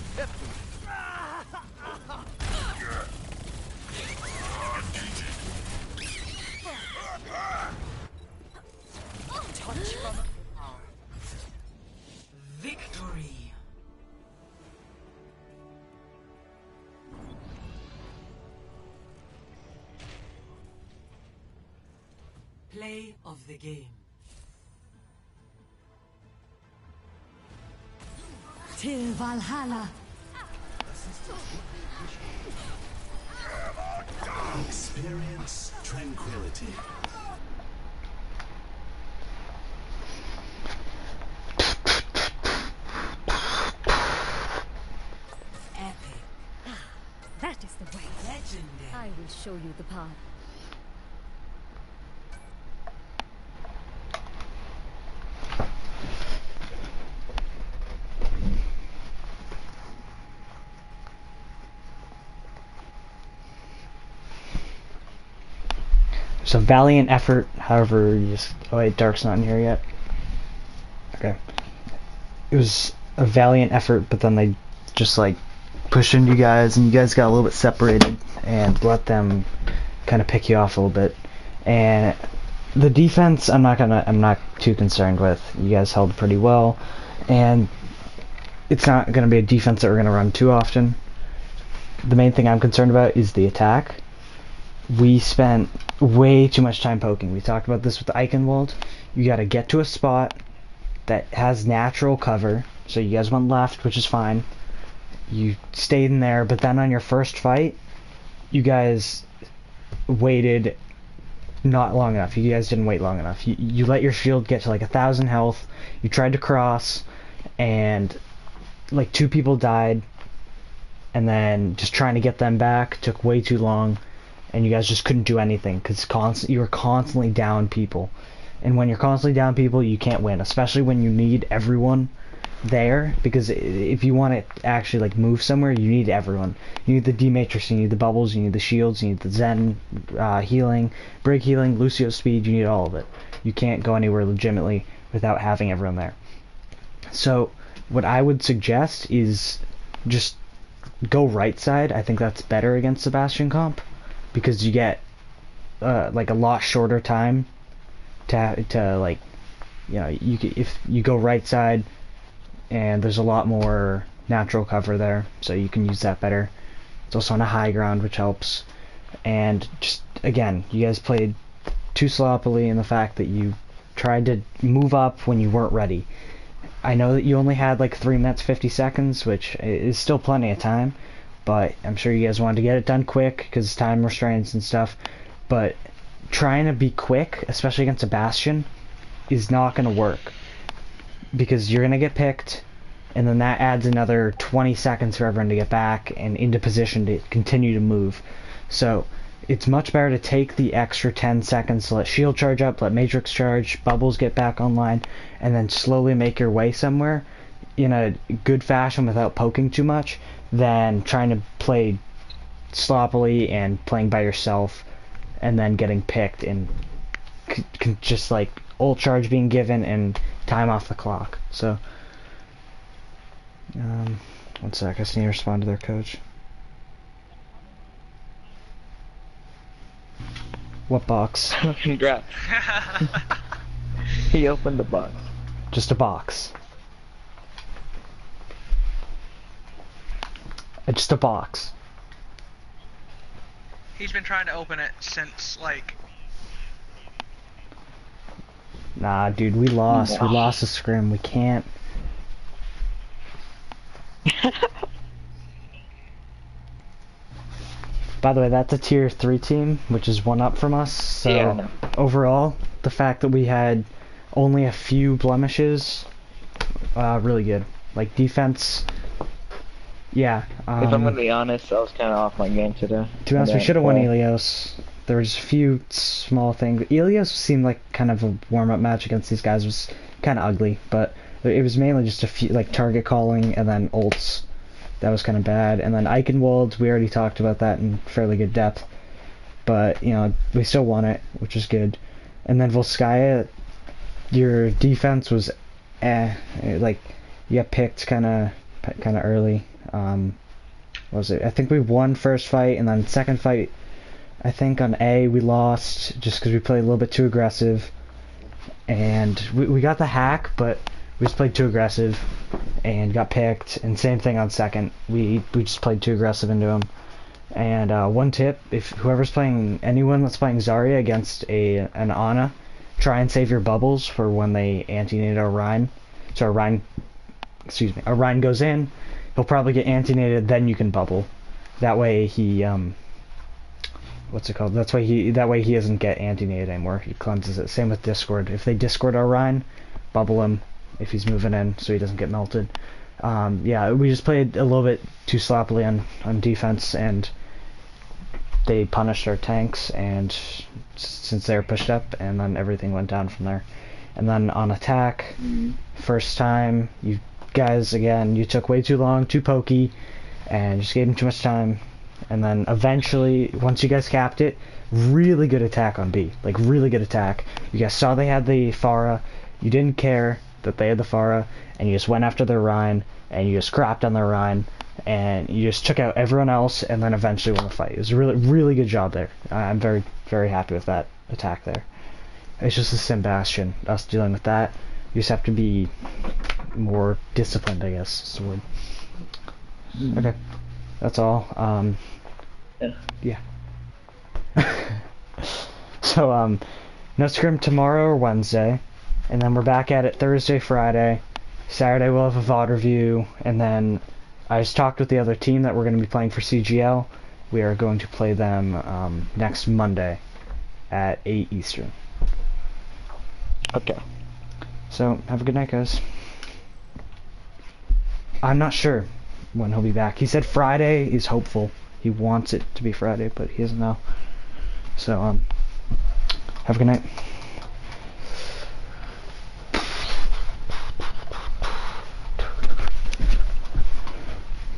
Touch from Victory. Play of the game. Till Valhalla. Experience tranquility. will show you the path. It's a valiant effort, however, you just... Oh wait, Dark's not in here yet. Okay. It was a valiant effort, but then they just, like, pushed into you guys, and you guys got a little bit separated, and let them kind of pick you off a little bit. And the defense, I'm not too concerned with. You guys held pretty well, and it's not gonna be a defense that we're gonna run too often. The main thing I'm concerned about is the attack. We spent way too much time poking. We talked about this with Eichenwald. You gotta get to a spot that has natural cover. So you guys went left, which is fine. You stayed in there, but then on your first fight, you guys waited not long enough. You guys didn't wait long enough. You let your shield get to like 1,000 health. You tried to cross, and like 2 people died. And then just trying to get them back took way too long. And you guys just couldn't do anything because you were constantly down people. And when you're constantly down people, you can't win, especially when you need everyone there, because if you want to actually like move somewhere, you need everyone. You need the D-Matrix, you need the bubbles, you need the shields, you need the Zen healing, break healing, Lucio speed, you need all of it. You can't go anywhere legitimately without having everyone there. So what I would suggest is just go right side. I think that's better against Sebastian comp, because you get like a lot shorter time to like, you know, if you go right side, and there's a lot more natural cover there, so you can use that better. It's also on a high ground, which helps. And just again, you guys played too sloppily in the fact that you tried to move up when you weren't ready. I know that you only had like 3 minutes 50 seconds, which is still plenty of time, but I'm sure you guys wanted to get it done quick because time restraints and stuff. But trying to be quick, especially against a Bastion, is not going to work, because you're going to get picked, and then that adds another 20 seconds for everyone to get back and into position to continue to move. So it's much better to take the extra 10 seconds to let shield charge up, let matrix charge, bubbles get back online, and then slowly make your way somewhere in a good fashion without poking too much, than trying to play sloppily and playing by yourself and then getting picked and just like ult charge being given and time off the clock. So one sec, I just need to respond to their coach. What box? Congrats. He opened the box. Just a box. Just a box. He's been trying to open it since, like... Nah, dude, we lost. We lost the scrim. We can't... By the way, that's a tier 3 team, which is 1 up from us. So yeah. Overall, the fact that we had only a few blemishes, really good. Like defense, yeah. If I'm gonna be honest, I was kind of off my game today. To be honest, we should have won Ilios. There was a few small things. Ilios seemed like kind of a warm-up match against these guys. It was kind of ugly, but it was mainly just a few, like target calling and then ults. That was kind of bad. And then Eichenwald, we already talked about that in fairly good depth. But, you know, we still won it, which is good. And then Volskaya, your defense was like, you got picked kind of early. What was it? I think we won first fight, and then second fight, I think on A, we lost just because we played a little bit too aggressive. And we got the hack, but we just played too aggressive and got picked. And same thing on second. We just played too aggressive into him. And one tip, if whoever's playing, anyone that's playing Zarya against an Ana, try and save your bubbles for when they anti-nade our Rein. So our Rein goes in, he'll probably get anti-naded, then you can bubble. That way he, what's it called? That way he doesn't get anti-naded anymore. He cleanses it. Same with Discord. If they Discord our Rein, bubble him if he's moving in so he doesn't get melted. Yeah, we just played a little bit too sloppily on defense, and they punished our tanks, and since they were pushed up, and then everything went down from there. And then on attack, first time, you guys, again, you took way too long, too pokey, and just gave them too much time. And then eventually, once you guys capped it, really good attack on B. Like, really good attack. You guys saw they had the Pharah, you didn't care that they had the Pharah, and you just went after their Rhine, and you just crapped on their Rhine, and you just took out everyone else, and then eventually won the fight. It was a really, really good job there. I'm very, very happy with that attack there. It's just a Sim Bastion, us dealing with that. You just have to be more disciplined, I guess, is the word. Okay, that's all. Yeah. So, no scrim tomorrow or Wednesday, and then we're back at it Thursday, Friday. Saturday we'll have a VOD review, and then I just talked with the other team that we're going to be playing for CGL. We are going to play them next Monday at 8 Eastern. Okay. So, have a good night, guys. I'm not sure when he'll be back. He said Friday is hopeful. He wants it to be Friday, but he doesn't know. So, have a good night.